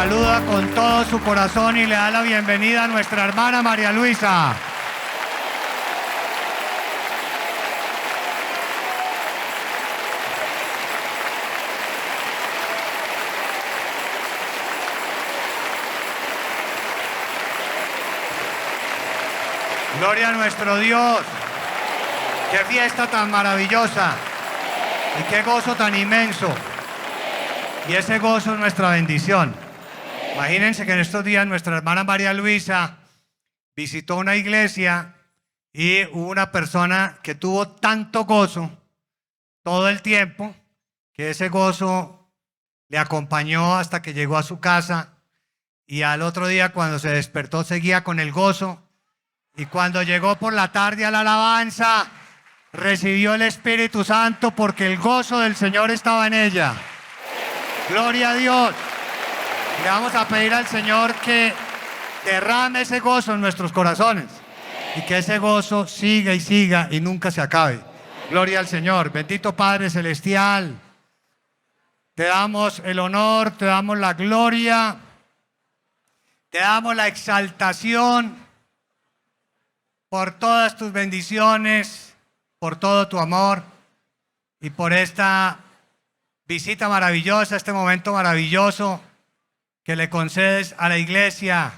saluda con todo su corazón y le da la bienvenida a nuestra hermana María Luisa. Gloria a nuestro Dios. Qué fiesta tan maravillosa y qué gozo tan inmenso. Y ese gozo es nuestra bendición. Imagínense que en estos días nuestra hermana María Luisa visitó una iglesia y hubo una persona que tuvo tanto gozo todo el tiempo que ese gozo le acompañó hasta que llegó a su casa, y al otro día cuando se despertó seguía con el gozo, y cuando llegó por la tarde a la alabanza recibió el Espíritu Santo porque el gozo del Señor estaba en ella. Gloria a Dios. Le vamos a pedir al Señor que derrame ese gozo en nuestros corazones y que ese gozo siga y siga y nunca se acabe. Gloria al Señor. Bendito Padre Celestial, te damos el honor, te damos la gloria, te damos la exaltación por todas tus bendiciones, por todo tu amor y por esta visita maravillosa, este momento maravilloso que le concedes a la iglesia,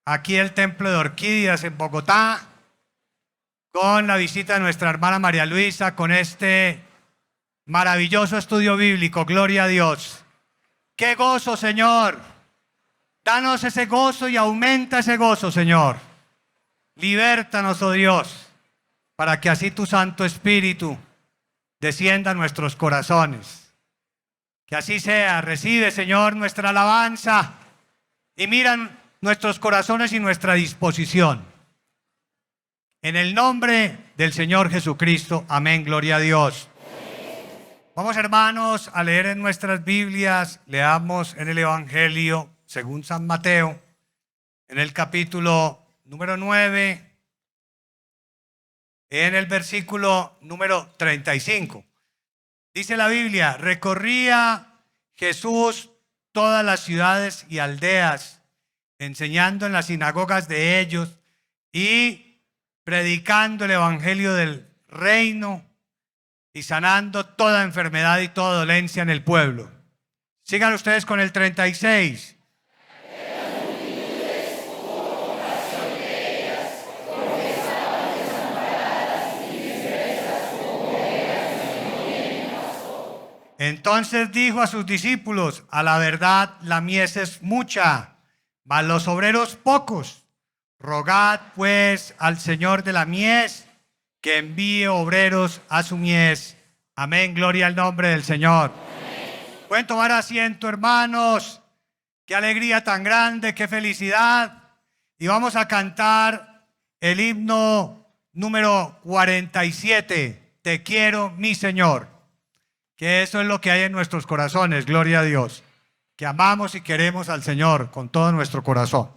aquí el Templo de Orquídeas en Bogotá, con la visita de nuestra hermana María Luisa, con este maravilloso estudio bíblico. Gloria a Dios. ¡Qué gozo, Señor! Danos ese gozo y aumenta ese gozo, Señor. Libértanos, oh Dios, para que así tu Santo Espíritu descienda a nuestros corazones. Que así sea. Recibe, Señor, nuestra alabanza y miran nuestros corazones y nuestra disposición. En el nombre del Señor Jesucristo. Amén. Gloria a Dios. Vamos, hermanos, a leer en nuestras Biblias. Leamos en el Evangelio según San Mateo, en el capítulo número 9, en el versículo número 35. Dice la Biblia: recorría Jesús todas las ciudades y aldeas, enseñando en las sinagogas de ellos y predicando el evangelio del reino y sanando toda enfermedad y toda dolencia en el pueblo. Sigan ustedes con el 36. Entonces dijo a sus discípulos: a la verdad la mies es mucha, mas los obreros pocos. Rogad pues al Señor de la mies que envíe obreros a su mies. Amén. Gloria al nombre del Señor. Amén. Pueden tomar asiento, hermanos. Qué alegría tan grande, qué felicidad. Y vamos a cantar el himno número 47. Te quiero, mi Señor. Que eso es lo que hay en nuestros corazones, gloria a Dios, que amamos y queremos al Señor con todo nuestro corazón.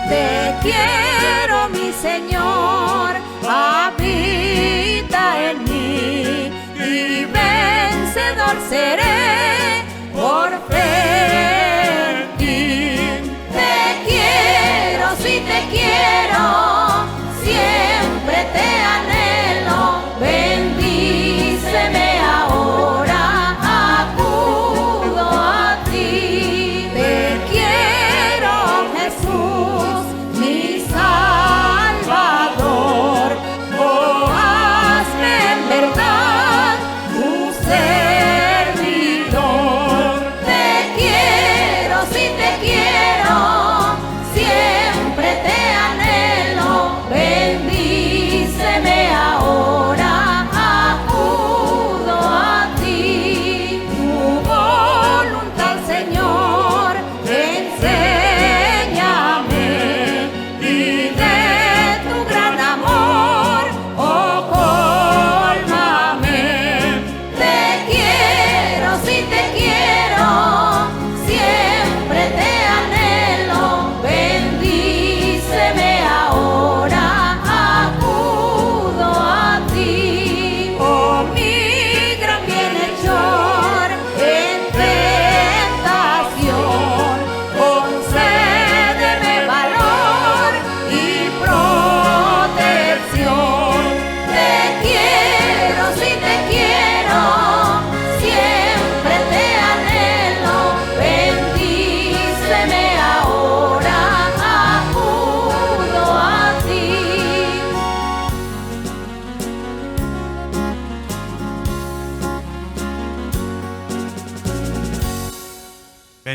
Te quiero, mi Señor, habita en mí y vencedor seré por fe en ti. Te quiero, sí te quiero, siempre te anhelo. Bendíceme ahora, acudo a ti. Te quiero, Jesús, mi Salvador. Oh, hazme en verdad tu servidor. Te quiero.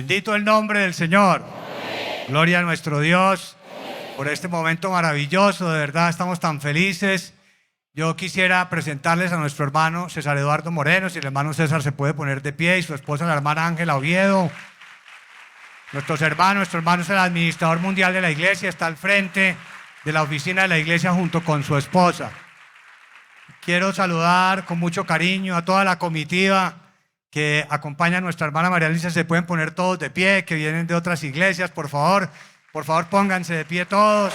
Bendito el nombre del Señor. Gloria a nuestro Dios por este momento maravilloso. De verdad estamos tan felices. Yo quisiera presentarles a nuestro hermano César Eduardo Moreno. Si el hermano César se puede poner de pie, y su esposa, la hermana Ángela Oviedo. Nuestro hermano es el administrador mundial de la iglesia, está al frente de la oficina de la iglesia junto con su esposa. Quiero saludar con mucho cariño a toda la comitiva que acompaña a nuestra hermana María Luisa. Se pueden poner todos de pie, que vienen de otras iglesias, por favor pónganse de pie todos.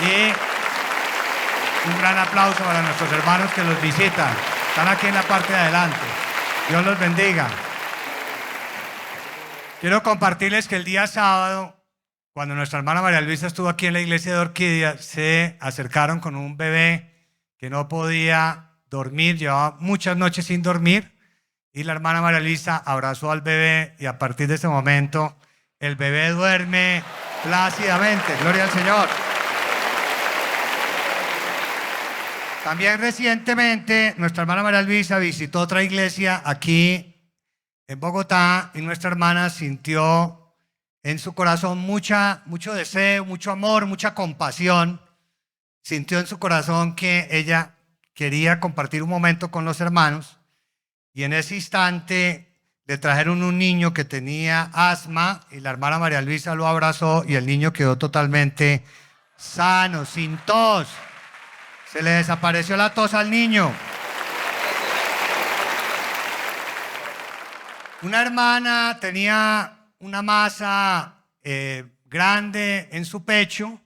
Y un gran aplauso para nuestros hermanos que los visitan. Están aquí en la parte de adelante. Dios los bendiga. Quiero compartirles que el día sábado, cuando nuestra hermana María Luisa estuvo aquí en la iglesia de Orquídea, se acercaron con un bebé que no podía dormir, llevaba muchas noches sin dormir, y la hermana María Luisa abrazó al bebé y a partir de ese momento el bebé duerme plácidamente. Gloria al Señor. También recientemente nuestra hermana María Luisa visitó otra iglesia aquí en Bogotá y nuestra hermana sintió en su corazón mucho deseo, mucho amor, mucha compasión. Sintió en su corazón que ella quería compartir un momento con los hermanos y en ese instante le trajeron un niño que tenía asma y la hermana María Luisa lo abrazó y el niño quedó totalmente sano, sin tos. Se le desapareció la tos al niño. Una hermana tenía una masa grande en su pecho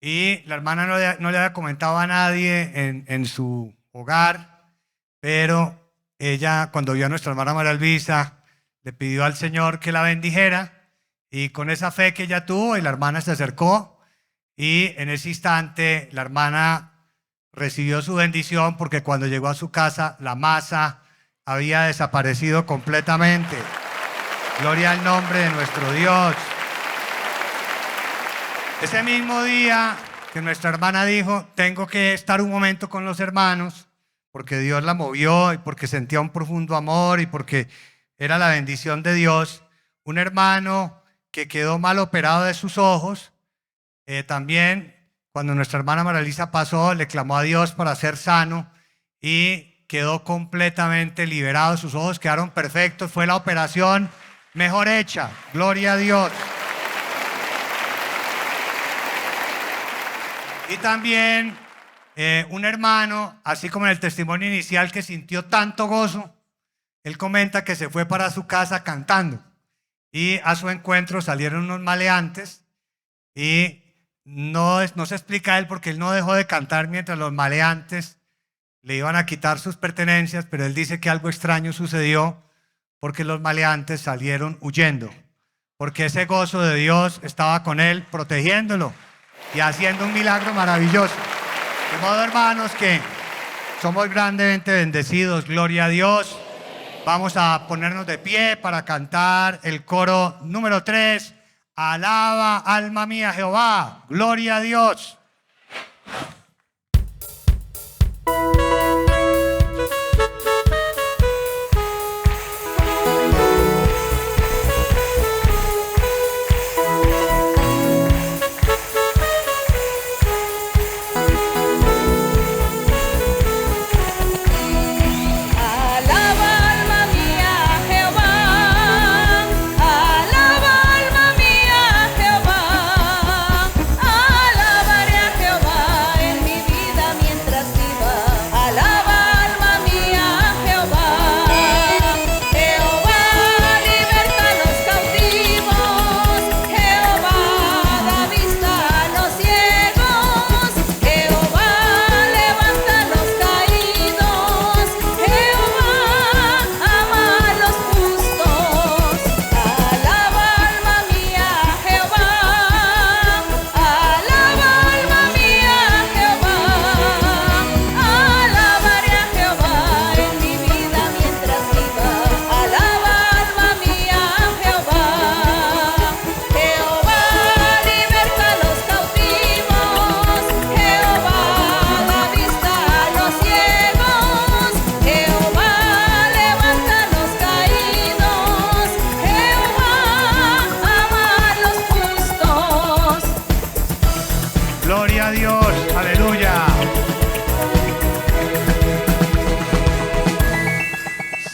y la hermana no le había comentado a nadie en su hogar, pero ella, cuando vio a nuestra hermana María Luisa, le pidió al Señor que la bendijera y con esa fe que ella tuvo, y la hermana se acercó y en ese instante la hermana recibió su bendición porque cuando llegó a su casa la masa había desaparecido completamente. Gloria al nombre de nuestro Dios. Ese mismo día que nuestra hermana dijo, tengo que estar un momento con los hermanos, porque Dios la movió y porque sentía un profundo amor y porque era la bendición de Dios, un hermano que quedó mal operado de sus ojos, también cuando nuestra hermana María Luisa pasó, le clamó a Dios para ser sano y quedó completamente liberado, sus ojos quedaron perfectos, fue la operación mejor hecha, gloria a Dios. Y también un hermano, así como en el testimonio inicial, que sintió tanto gozo, él comenta que se fue para su casa cantando y a su encuentro salieron unos maleantes y no se explica a él porque él no dejó de cantar mientras los maleantes le iban a quitar sus pertenencias, pero él dice que algo extraño sucedió porque los maleantes salieron huyendo, porque ese gozo de Dios estaba con él protegiéndolo y haciendo un milagro maravilloso. De modo, hermanos, que somos grandemente bendecidos, gloria a Dios. Vamos a ponernos de pie para cantar el coro número 3. Alaba, alma mía, Jehová, gloria a Dios. Alabaré a Jehová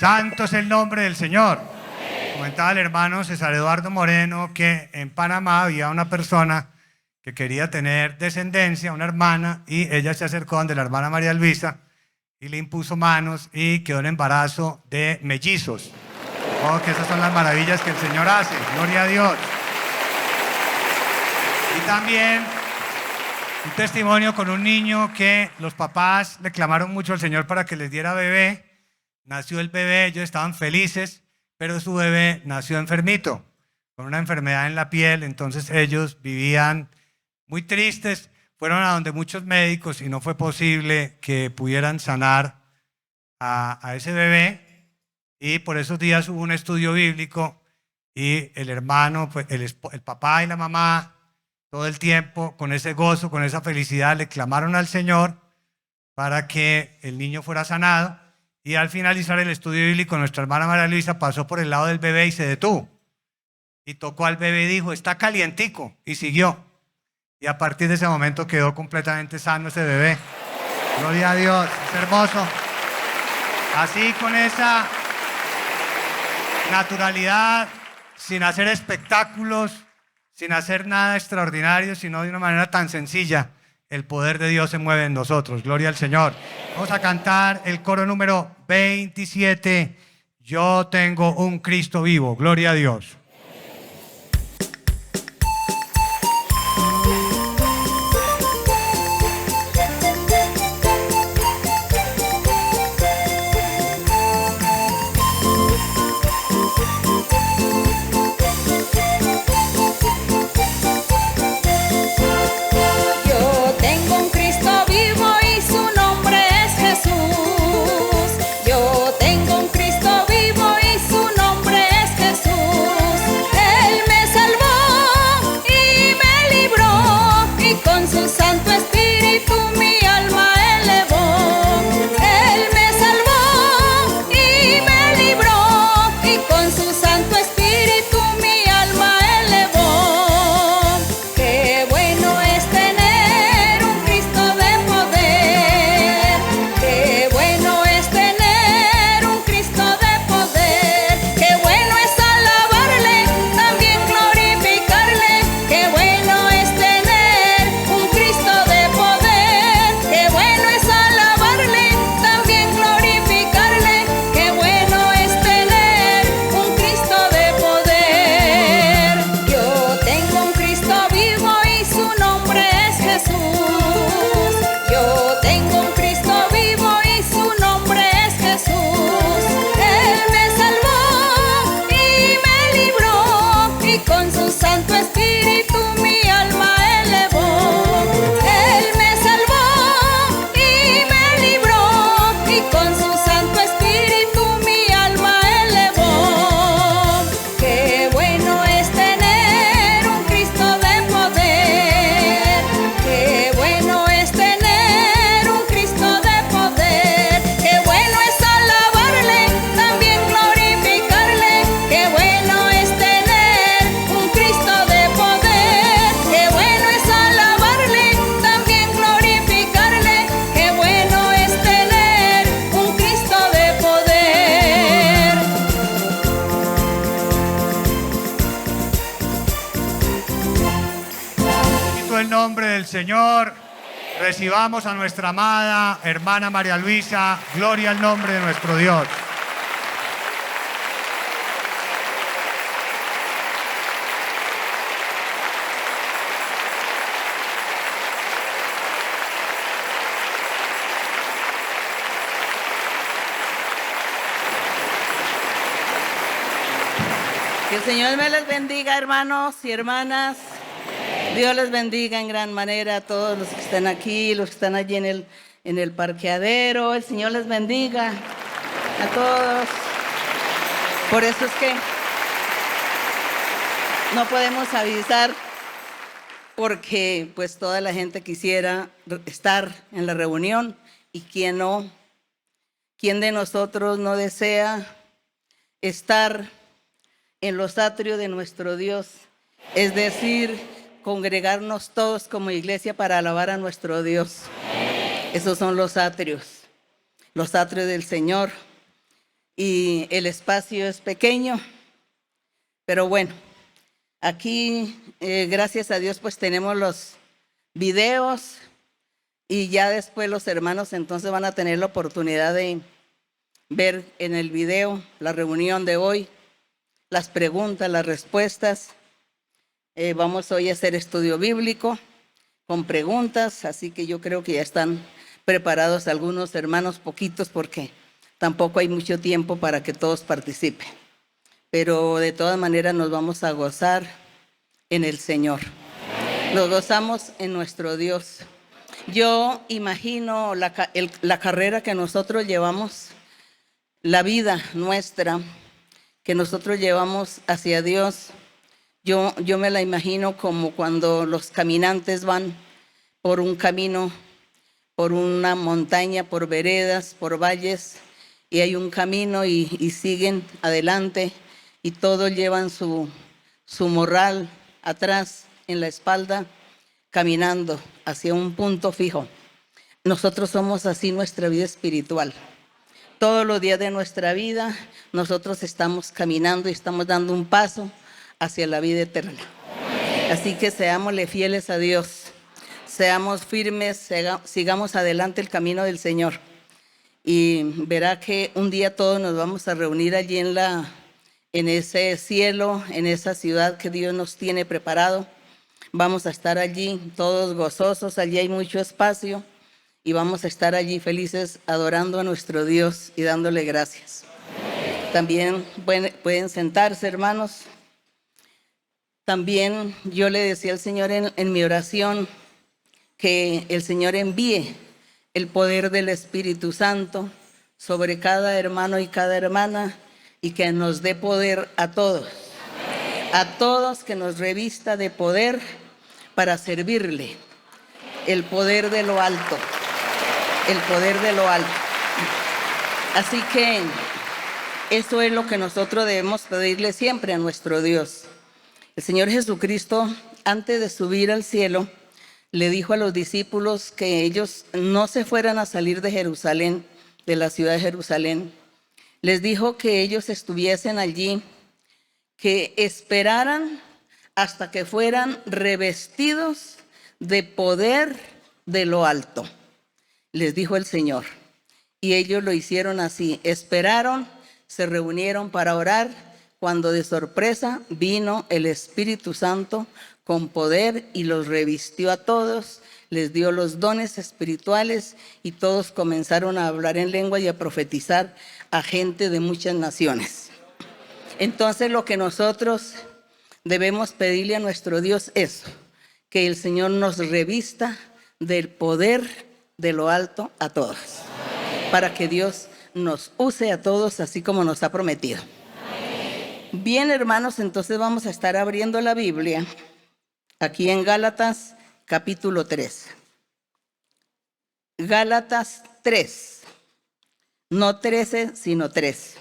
Santo es el nombre del Señor. Comentaba el hermano César Eduardo Moreno que en Panamá había una persona que quería tener descendencia, una hermana, y ella se acercó donde la hermana María Luisa y le impuso manos y quedó en embarazo de mellizos. Oh, que esas son las maravillas que el Señor hace. Gloria a Dios. Y también un testimonio con un niño que los papás le clamaron mucho al Señor para que les diera bebé. Nació el bebé, ellos estaban felices, pero su bebé nació enfermito, con una enfermedad en la piel. Entonces ellos vivían muy tristes, fueron a donde muchos médicos y no fue posible que pudieran sanar a ese bebé. Y por esos días hubo un estudio bíblico y el hermano, pues, el papá y la mamá, todo el tiempo con ese gozo, con esa felicidad, le clamaron al Señor para que el niño fuera sanado. Y al finalizar el estudio bíblico, nuestra hermana María Luisa pasó por el lado del bebé y se detuvo. Y tocó al bebé y dijo, está calientico. Y siguió. Y a partir de ese momento quedó completamente sano ese bebé. Gloria a Dios, es hermoso. Así, con esa naturalidad, sin hacer espectáculos, sin hacer nada extraordinario, sino de una manera tan sencilla, el poder de Dios se mueve en nosotros. Gloria al Señor. Vamos a cantar el coro número 27. Yo tengo un Cristo vivo. Gloria a Dios. Yo tengo un Cristo vivo y su nombre es Jesús. Yo tengo un Cristo vivo y su nombre es Jesús. Él me salvó y me libró y con su Santo Espíritu mi alma elevó. Él me salvó y me libró y con su Santo Espíritu mi alma elevó. Qué bueno es tener un Cristo de poder. Qué bueno es tener un Cristo de poder. Qué bueno es alabarle, también glorificarle. Qué bueno es tener un Cristo de poder. Qué bueno es alabarle, también glorificarle. Qué bueno es tener un Cristo de poder. Yo tengo un Cristo vivo y su nombre es Jesús. Yo tengo un Cristo vivo y su nombre es Jesús. Él me salvó y me libró y con su Santo Espíritu mi alma elevó. Él me salvó y me libró y con su Santo Espíritu mi alma elevó. Qué bueno es tener un Cristo de poder. Qué bueno es tener un Cristo de poder. Qué bueno es alabarle, también glorificarle. Qué bueno es tener un Cristo de poder. Qué bueno es alabarle, también glorificarle. Qué bueno es tener un Cristo de poder. Bendito el nombre del Señor. Recibamos a nuestra amada hermana María Luisa. Gloria al nombre de nuestro Dios. Que el Señor me les bendiga, hermanos y hermanas. Dios les bendiga en gran manera a todos los que están aquí, los que están allí en el parqueadero. El Señor les bendiga a todos. Por eso es que no podemos avisar, porque pues toda la gente quisiera estar en la reunión y quién no. ¿Quién de nosotros no desea estar en los atrios de nuestro Dios? Es decir, congregarnos todos como iglesia para alabar a nuestro Dios. Esos son los atrios del Señor. y el espacio es pequeño, pero bueno, aquí gracias a Dios pues tenemos los videos y ya después los hermanos entonces van a tener la oportunidad de ver en el video la reunión de hoy, las preguntas, las respuestas. Vamos hoy a hacer estudio bíblico con preguntas, así que yo creo que ya están preparados algunos hermanos, poquitos, porque tampoco hay mucho tiempo para que todos participen. Pero de todas maneras nos vamos a gozar en el Señor. Nos gozamos en nuestro Dios. Yo imagino la carrera que nosotros llevamos, la vida nuestra que nosotros llevamos hacia Dios. Yo me la imagino como cuando los caminantes van por un camino, por una montaña, por veredas, por valles, y hay un camino y siguen adelante y todos llevan su morral atrás en la espalda, caminando hacia un punto fijo. Nosotros somos así nuestra vida espiritual. Todos los días de nuestra vida nosotros estamos caminando y estamos dando un paso hacia la vida eterna. Así que seámosle fieles a Dios, seamos firmes, sigamos adelante el camino del Señor. Y verá que un día todos nos vamos a reunir allí en ese cielo, en esa ciudad que Dios nos tiene preparado. Vamos a estar allí todos gozosos, allí hay mucho espacio y vamos a estar allí felices adorando a nuestro Dios y dándole gracias. También pueden sentarse, hermanos. También yo le decía al Señor en mi oración que el Señor envíe el poder del Espíritu Santo sobre cada hermano y cada hermana y que nos dé poder a todos que nos revista de poder para servirle, el poder de lo alto, el poder de lo alto. Así que eso es lo que nosotros debemos pedirle siempre a nuestro Dios. El Señor Jesucristo, antes de subir al cielo, le dijo a los discípulos que ellos no se fueran a salir de Jerusalén, de la ciudad de Jerusalén. Les dijo que ellos estuviesen allí, que esperaran hasta que fueran revestidos de poder de lo alto. Les dijo el Señor. Y ellos lo hicieron así. Esperaron, se reunieron para orar, cuando de sorpresa vino el Espíritu Santo con poder y los revistió a todos, les dio los dones espirituales y todos comenzaron a hablar en lengua y a profetizar a gente de muchas naciones. Entonces lo que nosotros debemos pedirle a nuestro Dios es que el Señor nos revista del poder de lo alto a todos, para que Dios nos use a todos así como nos ha prometido. Bien, hermanos, entonces vamos a estar abriendo la Biblia aquí en Gálatas capítulo 3. Gálatas 3, no 13, sino 3.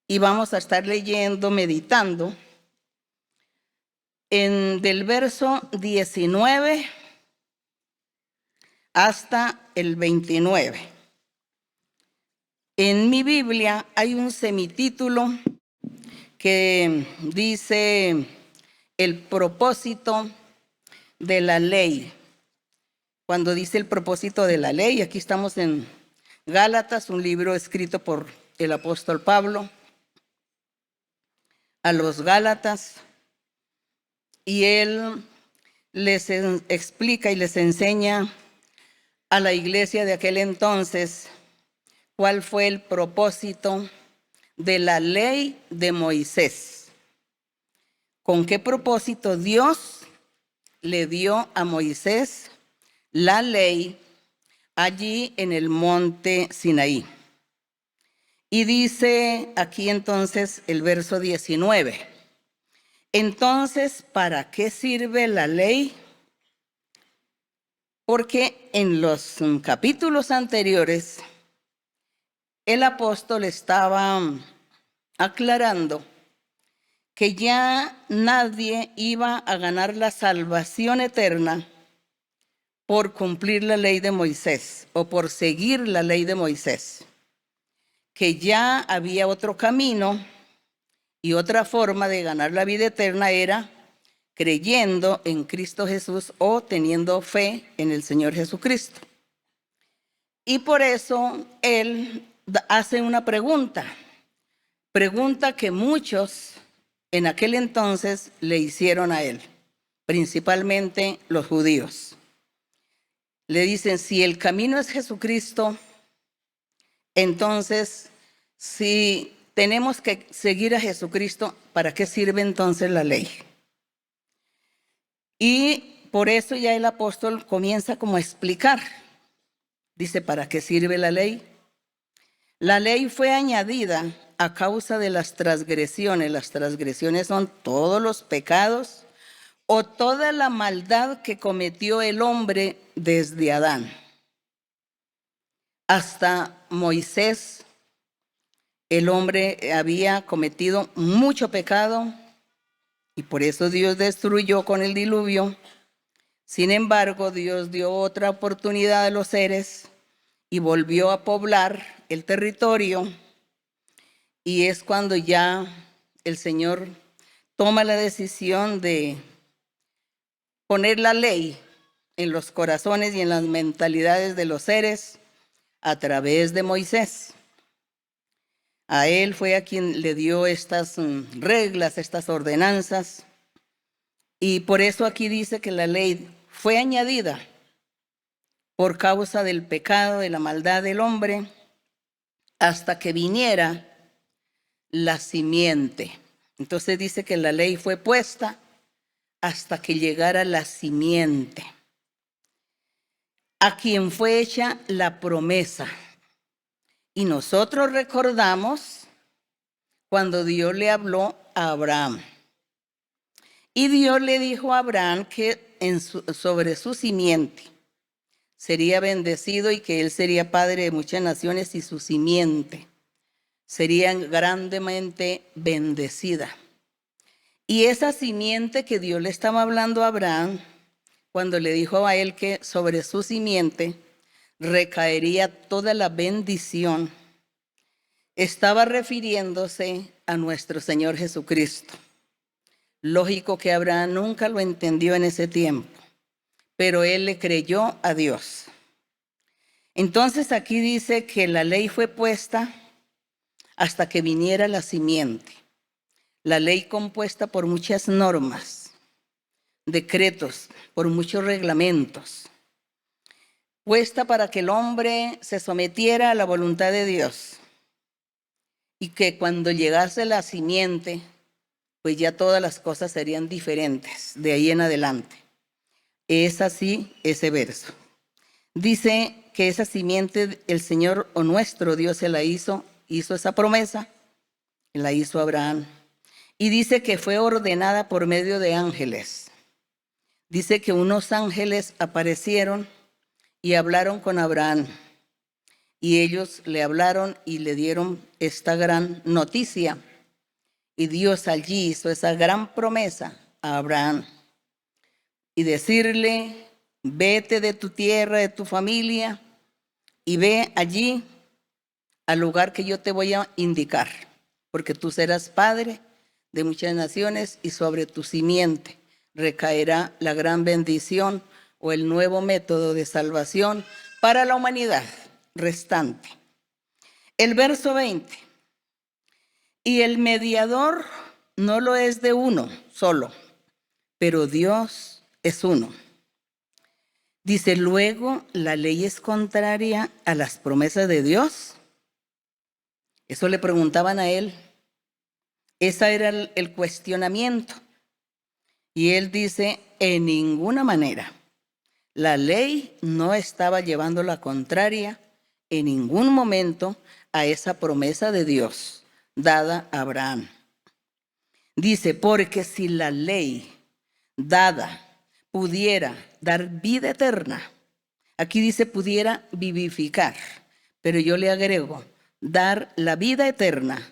Y vamos a estar leyendo, meditando del verso 19 hasta el 29. En mi Biblia hay un semitítulo que dice el propósito de la ley. Cuando dice el propósito de la ley, aquí estamos en Gálatas, un libro escrito por el apóstol Pablo a los Gálatas, y él les explica y les enseña a la iglesia de aquel entonces cuál fue el propósito de la ley de Moisés. ¿Con qué propósito Dios le dio a Moisés la ley allí en el monte Sinaí? Y dice aquí entonces el verso 19. Entonces, ¿para qué sirve la ley? Porque en los capítulos anteriores el apóstol estaba aclarando que ya nadie iba a ganar la salvación eterna por cumplir la ley de Moisés o por seguir la ley de Moisés, que ya había otro camino y otra forma de ganar la vida eterna era creyendo en Cristo Jesús o teniendo fe en el Señor Jesucristo. Y por eso él hace una pregunta que muchos en aquel entonces le hicieron a él, principalmente los judíos. Le dicen, si el camino es Jesucristo, entonces, si tenemos que seguir a Jesucristo, ¿para qué sirve entonces la ley? Y por eso ya el apóstol comienza como a explicar. Dice, ¿para qué sirve la ley? La ley fue añadida a causa de las transgresiones. Las transgresiones son todos los pecados o toda la maldad que cometió el hombre desde Adán hasta Moisés. El hombre había cometido mucho pecado y por eso Dios destruyó con el diluvio. Sin embargo, Dios dio otra oportunidad a los seres y volvió a poblar el territorio. Y es cuando ya el Señor toma la decisión de poner la ley en los corazones y en las mentalidades de los seres a través de Moisés. A él fue a quien le dio estas reglas, estas ordenanzas. Y por eso aquí dice que la ley fue añadida por causa del pecado, de la maldad del hombre, hasta que viniera la simiente. Entonces dice que la ley fue puesta hasta que llegara la simiente, a quien fue hecha la promesa. Y nosotros recordamos cuando Dios le habló a Abraham. Y Dios le dijo a Abraham que sobre su simiente sería bendecido y que él sería padre de muchas naciones y su simiente sería grandemente bendecida. Y esa simiente que Dios le estaba hablando a Abraham, cuando le dijo a él que sobre su simiente recaería toda la bendición, estaba refiriéndose a nuestro Señor Jesucristo. Lógico que Abraham nunca lo entendió en ese tiempo, pero él le creyó a Dios. Entonces aquí dice que la ley fue puesta hasta que viniera la simiente. La ley compuesta por muchas normas, decretos, por muchos reglamentos, puesta para que el hombre se sometiera a la voluntad de Dios y que cuando llegase la simiente, pues ya todas las cosas serían diferentes de ahí en adelante. Es así ese verso. Dice que esa simiente el Señor o nuestro Dios se la hizo esa promesa, la hizo Abraham. Y dice que fue ordenada por medio de ángeles. Dice que unos ángeles aparecieron y hablaron con Abraham. Y ellos le hablaron y le dieron esta gran noticia. Y Dios allí hizo esa gran promesa a Abraham. Y decirle, vete de tu tierra, de tu familia, y ve allí al lugar que yo te voy a indicar. Porque tú serás padre de muchas naciones y sobre tu simiente recaerá la gran bendición o el nuevo método de salvación para la humanidad restante. El verso 20. Y el mediador no lo es de uno solo, pero Dios es uno. Dice, luego, ¿la ley es contraria a las promesas de Dios? Eso le preguntaban a él. Ese era el cuestionamiento. Y él dice, en ninguna manera. La ley no estaba llevando la contraria en ningún momento a esa promesa de Dios dada a Abraham. Dice, porque si la ley dada pudiera dar vida eterna, aquí dice pudiera vivificar, pero yo le agrego, dar la vida eterna,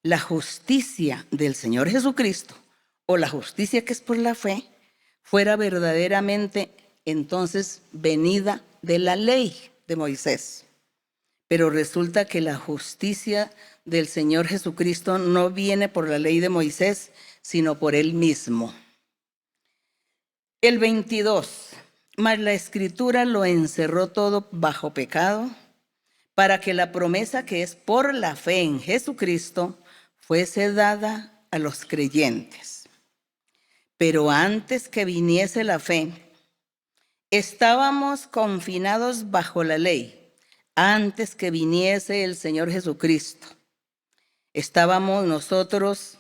la justicia del Señor Jesucristo, o la justicia que es por la fe, fuera verdaderamente entonces venida de la ley de Moisés. Pero resulta que la justicia del Señor Jesucristo no viene por la ley de Moisés, sino por Él mismo. El 22. Mas la Escritura lo encerró todo bajo pecado, para que la promesa que es por la fe en Jesucristo fuese dada a los creyentes. Pero antes que viniese la fe, estábamos confinados bajo la ley. Antes que viniese el Señor Jesucristo, estábamos nosotros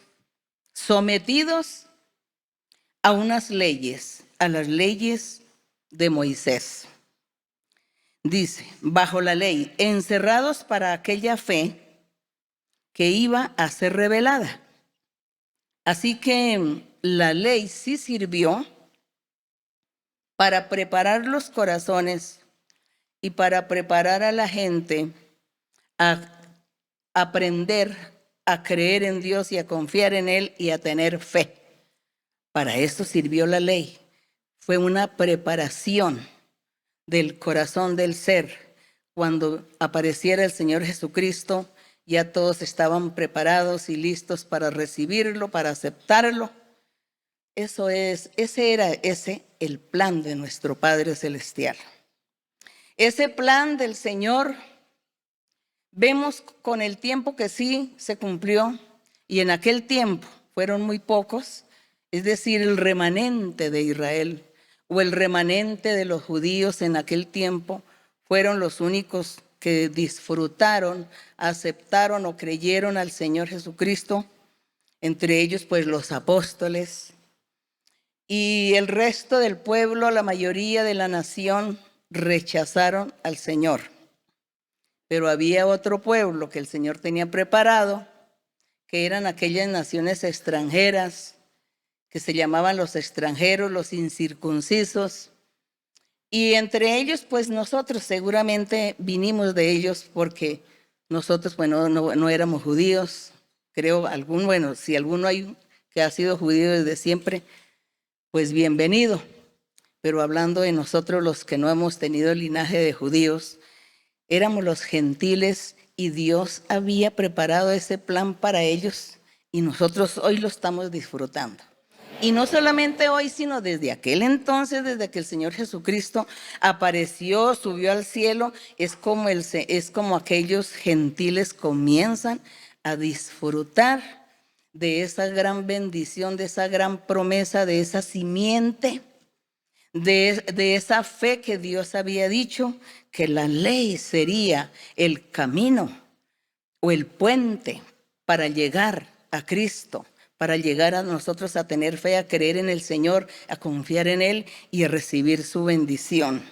sometidos a unas leyes, a las leyes de Moisés. Dice, bajo la ley, encerrados para aquella fe que iba a ser revelada. Así que la ley sí sirvió para preparar los corazones y para preparar a la gente a aprender a creer en Dios y a confiar en Él y a tener fe. Para esto sirvió la ley. Fue una preparación del corazón del ser. Cuando apareciera el Señor Jesucristo, ya todos estaban preparados y listos para recibirlo, para aceptarlo. Ese era el plan de nuestro Padre Celestial. Ese plan del Señor, vemos con el tiempo que sí se cumplió, y en aquel tiempo fueron muy pocos, es decir, el remanente de Israel o el remanente de los judíos en aquel tiempo fueron los únicos que disfrutaron, aceptaron o creyeron al Señor Jesucristo, entre ellos pues los apóstoles, y el resto del pueblo, la mayoría de la nación, rechazaron al Señor. Pero había otro pueblo que el Señor tenía preparado, que eran aquellas naciones extranjeras, que se llamaban los extranjeros, los incircuncisos. Y entre ellos, pues nosotros seguramente vinimos de ellos, porque nosotros, bueno, no éramos judíos. Creo, si alguno hay que ha sido judío desde siempre, pues bienvenido. Pero hablando de nosotros, los que no hemos tenido el linaje de judíos, éramos los gentiles y Dios había preparado ese plan para ellos y nosotros hoy lo estamos disfrutando. Y no solamente hoy, sino desde aquel entonces, desde que el Señor Jesucristo apareció, subió al cielo, es como aquellos gentiles comienzan a disfrutar de esa gran bendición, de esa gran promesa, de esa simiente, de esa fe que Dios había dicho, que la ley sería el camino o el puente para llegar a Cristo, para llegar a nosotros a tener fe, a creer en el Señor, a confiar en Él y a recibir su bendición.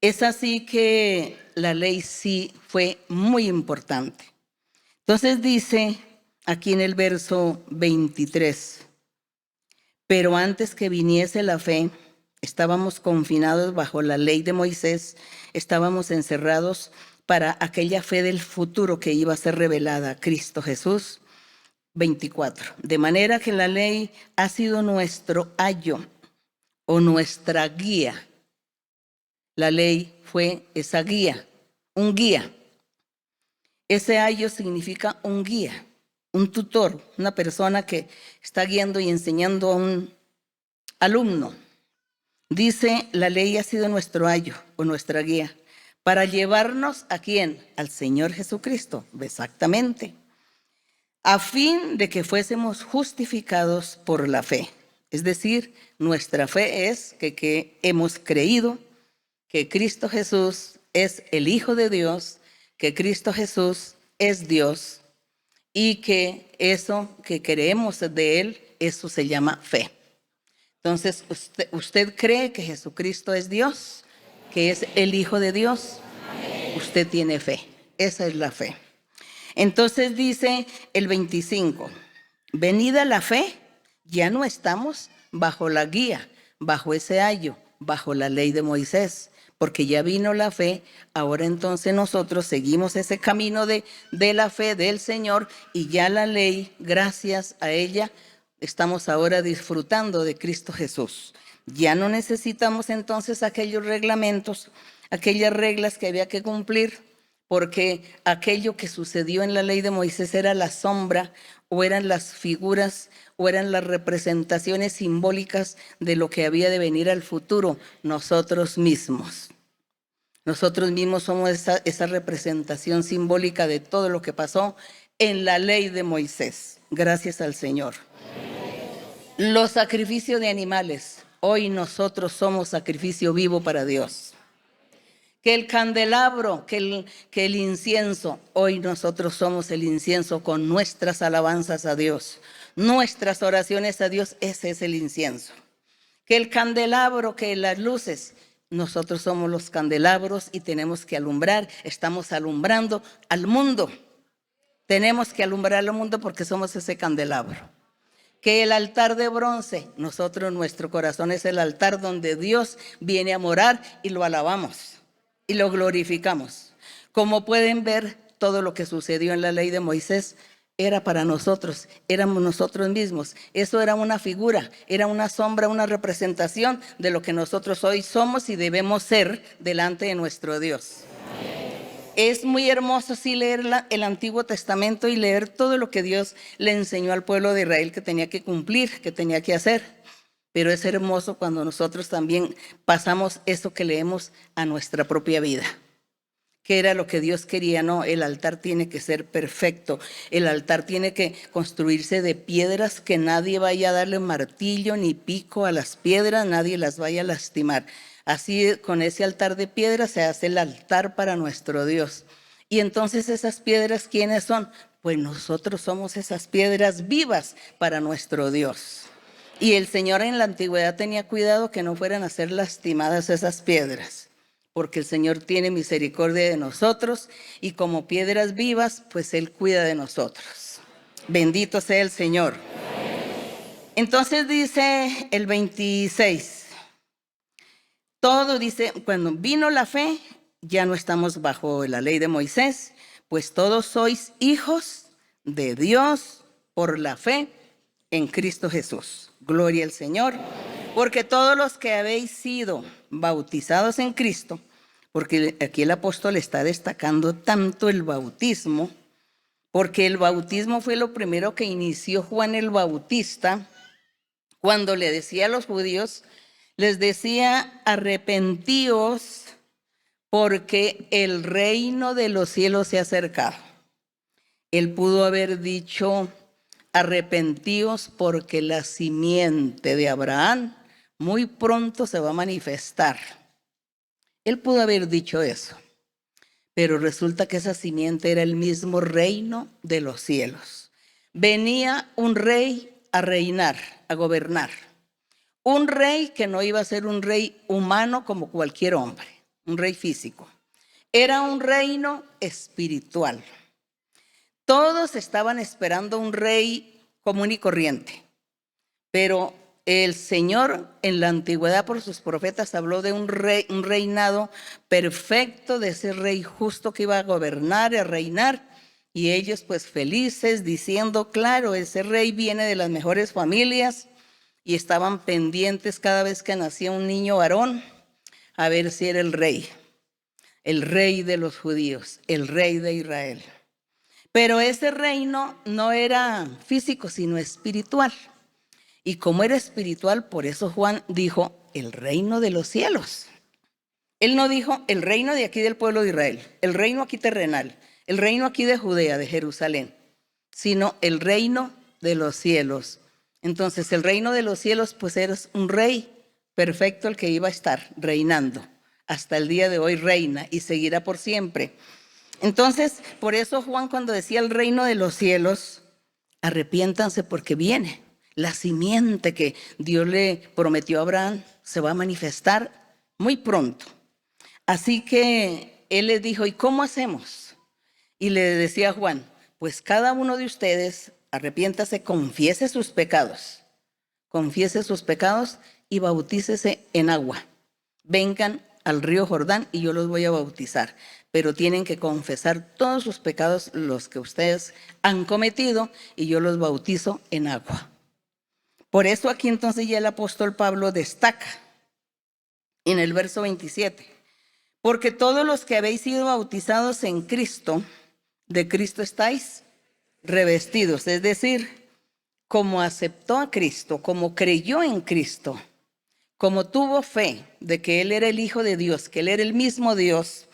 Es así que la ley sí fue muy importante. Entonces dice aquí en el verso 23, pero antes que viniese la fe, estábamos confinados bajo la ley de Moisés, estábamos encerrados para aquella fe del futuro que iba a ser revelada, Cristo Jesús. 24. De manera que la ley ha sido nuestro ayo o nuestra guía. La ley fue esa guía, un guía. Ese ayo significa un guía, un tutor, una persona que está guiando y enseñando a un alumno. Dice, la ley ha sido nuestro ayo o nuestra guía para llevarnos ¿a quién? Al Señor Jesucristo, exactamente, a fin de que fuésemos justificados por la fe. Es decir, nuestra fe es que hemos creído que Cristo Jesús es el Hijo de Dios, que Cristo Jesús es Dios y que eso que creemos de Él, eso se llama fe. Entonces, ¿usted cree que Jesucristo es Dios? ¿Que es el Hijo de Dios? Amén. Usted tiene fe. Esa es la fe. Entonces dice el 25, venida la fe, ya no estamos bajo la guía, bajo ese ayo, bajo la ley de Moisés, porque ya vino la fe. Ahora entonces nosotros seguimos ese camino de la fe del Señor y ya la ley, gracias a ella, estamos ahora disfrutando de Cristo Jesús. Ya no necesitamos entonces aquellos reglamentos, aquellas reglas que había que cumplir, porque aquello que sucedió en la ley de Moisés era la sombra o eran las figuras o eran las representaciones simbólicas de lo que había de venir al futuro, nosotros mismos. Nosotros mismos somos esa representación simbólica de todo lo que pasó en la ley de Moisés. Gracias al Señor. Los sacrificios de animales. Hoy nosotros somos sacrificio vivo para Dios. Que el candelabro, que el incienso, hoy nosotros somos el incienso con nuestras alabanzas a Dios. Nuestras oraciones a Dios, ese es el incienso. Que el candelabro, que las luces, nosotros somos los candelabros y tenemos que alumbrar, estamos alumbrando al mundo. Tenemos que alumbrar al mundo porque somos ese candelabro. Que el altar de bronce, nosotros, nuestro corazón es el altar donde Dios viene a morar y lo alabamos y lo glorificamos. Como pueden ver, todo lo que sucedió en la ley de Moisés era para nosotros, éramos nosotros mismos. Eso era una figura, era una sombra, una representación de lo que nosotros hoy somos y debemos ser delante de nuestro Dios. Es muy hermoso sí leer el Antiguo Testamento y leer todo lo que Dios le enseñó al pueblo de Israel que tenía que cumplir, que tenía que hacer. Pero es hermoso cuando nosotros también pasamos eso que leemos a nuestra propia vida. ¿Qué era lo que Dios quería? No, el altar tiene que ser perfecto. El altar tiene que construirse de piedras, que nadie vaya a darle martillo ni pico a las piedras, nadie las vaya a lastimar. Así, con ese altar de piedras se hace el altar para nuestro Dios. Y entonces esas piedras, ¿quiénes son? Pues nosotros somos esas piedras vivas para nuestro Dios. Y el Señor en la antigüedad tenía cuidado que no fueran a ser lastimadas esas piedras, porque el Señor tiene misericordia de nosotros y como piedras vivas, pues Él cuida de nosotros. Bendito sea el Señor. Entonces dice el 26. Todo dice, cuando vino la fe, ya no estamos bajo la ley de Moisés, pues todos sois hijos de Dios por la fe en Cristo Jesús. Gloria al Señor, porque todos los que habéis sido bautizados en Cristo, porque aquí el apóstol está destacando tanto el bautismo, porque el bautismo fue lo primero que inició Juan el Bautista, cuando le decía a los judíos, les decía, arrepentíos porque el reino de los cielos se ha acercado. Él pudo haber dicho, arrepentíos porque la simiente de Abraham muy pronto se va a manifestar. Él pudo haber dicho eso, pero resulta que esa simiente era el mismo reino de los cielos. Venía un rey a reinar, a gobernar. Un rey que no iba a ser un rey humano como cualquier hombre, un rey físico. Era un reino espiritual. Todos estaban esperando un rey común y corriente, pero el Señor en la antigüedad por sus profetas habló de un reinado perfecto, de ese rey justo que iba a gobernar y a reinar, y ellos pues felices diciendo, claro, ese rey viene de las mejores familias, y estaban pendientes cada vez que nacía un niño varón a ver si era el rey de los judíos, el rey de Israel. Pero ese reino no era físico, sino espiritual. Y como era espiritual, por eso Juan dijo, el reino de los cielos. Él no dijo el reino de aquí del pueblo de Israel, el reino aquí terrenal, el reino aquí de Judea, de Jerusalén, sino el reino de los cielos. Entonces el reino de los cielos pues era un rey perfecto el que iba a estar reinando. Hasta el día de hoy reina y seguirá por siempre. Entonces por eso Juan cuando decía el reino de los cielos, arrepiéntanse porque viene. La simiente que Dios le prometió a Abraham se va a manifestar muy pronto. Así que él les dijo, ¿y cómo hacemos? Y le decía a Juan, pues cada uno de ustedes arrepiéntase, confiese sus pecados y bautícese en agua. Vengan al río Jordán y yo los voy a bautizar, pero tienen que confesar todos sus pecados, los que ustedes han cometido, y yo los bautizo en agua. Por eso aquí entonces ya el apóstol Pablo destaca en el verso 27. Porque todos los que habéis sido bautizados en Cristo, de Cristo estáis revestidos. Es decir, como aceptó a Cristo, como creyó en Cristo, como tuvo fe de que Él era el Hijo de Dios, que Él era el mismo Dios,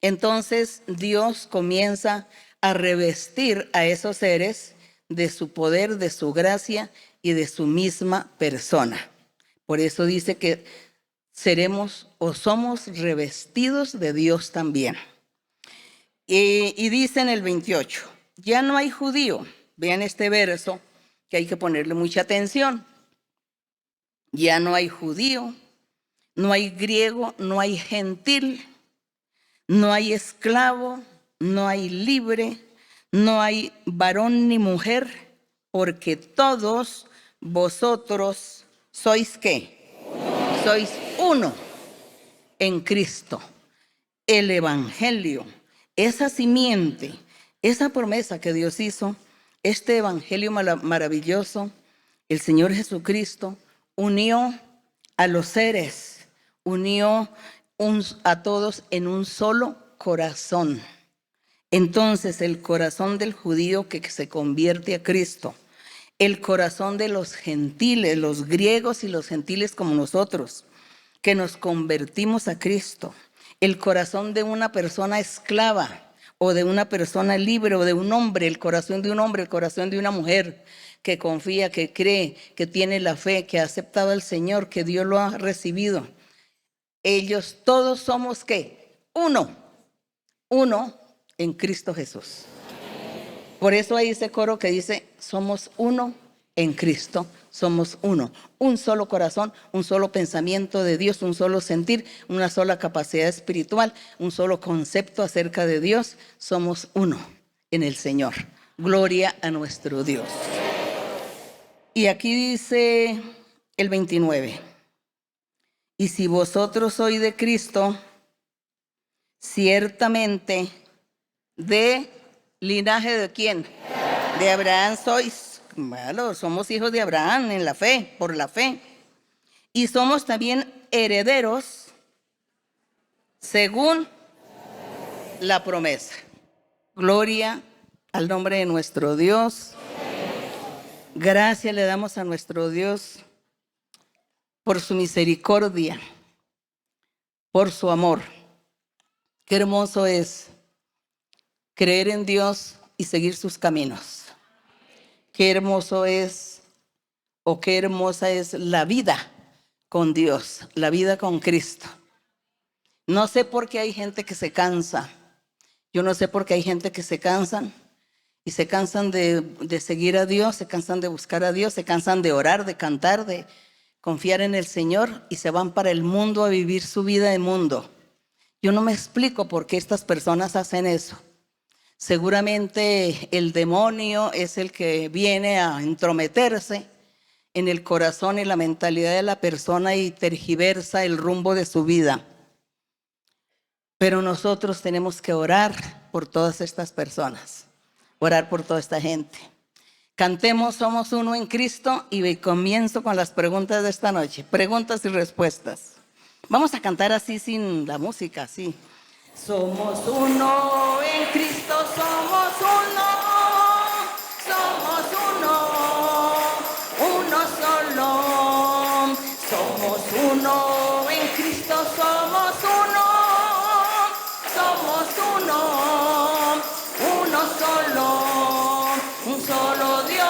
entonces Dios comienza a revestir a esos seres de su poder, de su gracia y de su misma persona. Por eso dice que seremos o somos revestidos de Dios también. Y dice en el 28, ya no hay judío. Vean este verso que hay que ponerle mucha atención. Ya no hay judío, no hay griego, no hay gentil, no hay esclavo, no hay libre, no hay varón ni mujer, porque todos vosotros sois ¿qué? Sois uno en Cristo. El evangelio, esa simiente, esa promesa que Dios hizo, este evangelio maravilloso, el Señor Jesucristo unió a los seres, unió a todos en un solo corazón. Entonces el corazón del judío que se convierte a Cristo, el corazón de los gentiles, los griegos y los gentiles como nosotros, que nos convertimos a Cristo, el corazón de una persona esclava o de una persona libre o de un hombre, el corazón de un hombre, el corazón de una mujer que confía, que cree, que tiene la fe, que ha aceptado al Señor, que Dios lo ha recibido. Ellos todos somos ¿qué? Uno en Cristo Jesús. Por eso hay ese coro que dice, somos uno en Cristo, somos uno. Un solo corazón, un solo pensamiento de Dios, un solo sentir, una sola capacidad espiritual, un solo concepto acerca de Dios. Somos uno en el Señor. Gloria a nuestro Dios. Y aquí dice el 29. Y si vosotros sois de Cristo, ciertamente de linaje de ¿quién? De Abraham sois. Bueno, somos hijos de Abraham en la fe, por la fe. Y somos también herederos según la promesa. Gloria al nombre de nuestro Dios. Gracias le damos a nuestro Dios por su misericordia, por su amor. Qué hermoso es creer en Dios y seguir sus caminos. Qué hermoso es, o qué hermosa es la vida con Dios, la vida con Cristo. No sé por qué hay gente que se cansa. Yo no sé por qué hay gente que se cansan y se cansan de seguir a Dios, se cansan de buscar a Dios, se cansan de orar, de cantar, de confiar en el Señor y se van para el mundo a vivir su vida de mundo. Yo no me explico por qué estas personas hacen eso. Seguramente el demonio es el que viene a entrometerse en el corazón y la mentalidad de la persona y tergiversa el rumbo de su vida. Pero nosotros tenemos que orar por todas estas personas, orar por toda esta gente. Cantemos Somos Uno en Cristo y comienzo con las preguntas de esta noche. Preguntas y respuestas. Vamos a cantar así sin la música, así. Somos uno en Cristo, somos uno solo. Somos uno en Cristo, somos uno solo. Un solo Dios,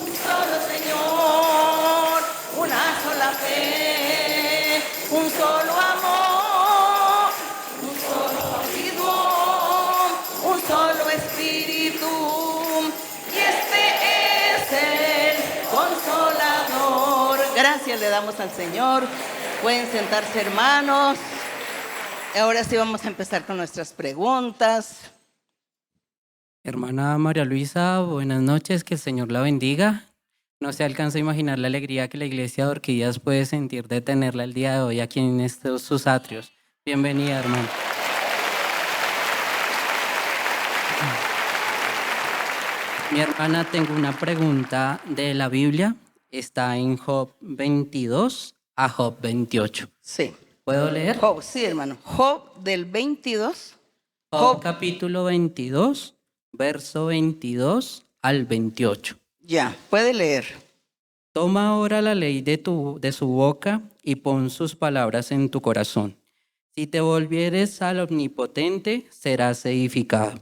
un solo Señor, una sola fe, un solo amor, un solo partido, un solo espíritu. Y este es el Consolador. Gracias le damos al Señor. Pueden sentarse, hermanos. Ahora sí vamos a empezar con nuestras preguntas. Hermana María Luisa, buenas noches, que el Señor la bendiga. No se alcanza a imaginar la alegría que la iglesia de Orquídeas puede sentir de tenerla el día de hoy aquí en estos sus atrios. Bienvenida, hermana. Mi hermana, tengo una pregunta de la Biblia. Está en Job 22 a Job 28. Sí. ¿Puedo leer? Job, sí, hermano. Job del 22. Job Job, capítulo 22, verso 22 al 28. ya, puede leer. Toma ahora la ley de su boca y pon sus palabras en tu corazón. Si te volvieres al Omnipotente, serás edificado.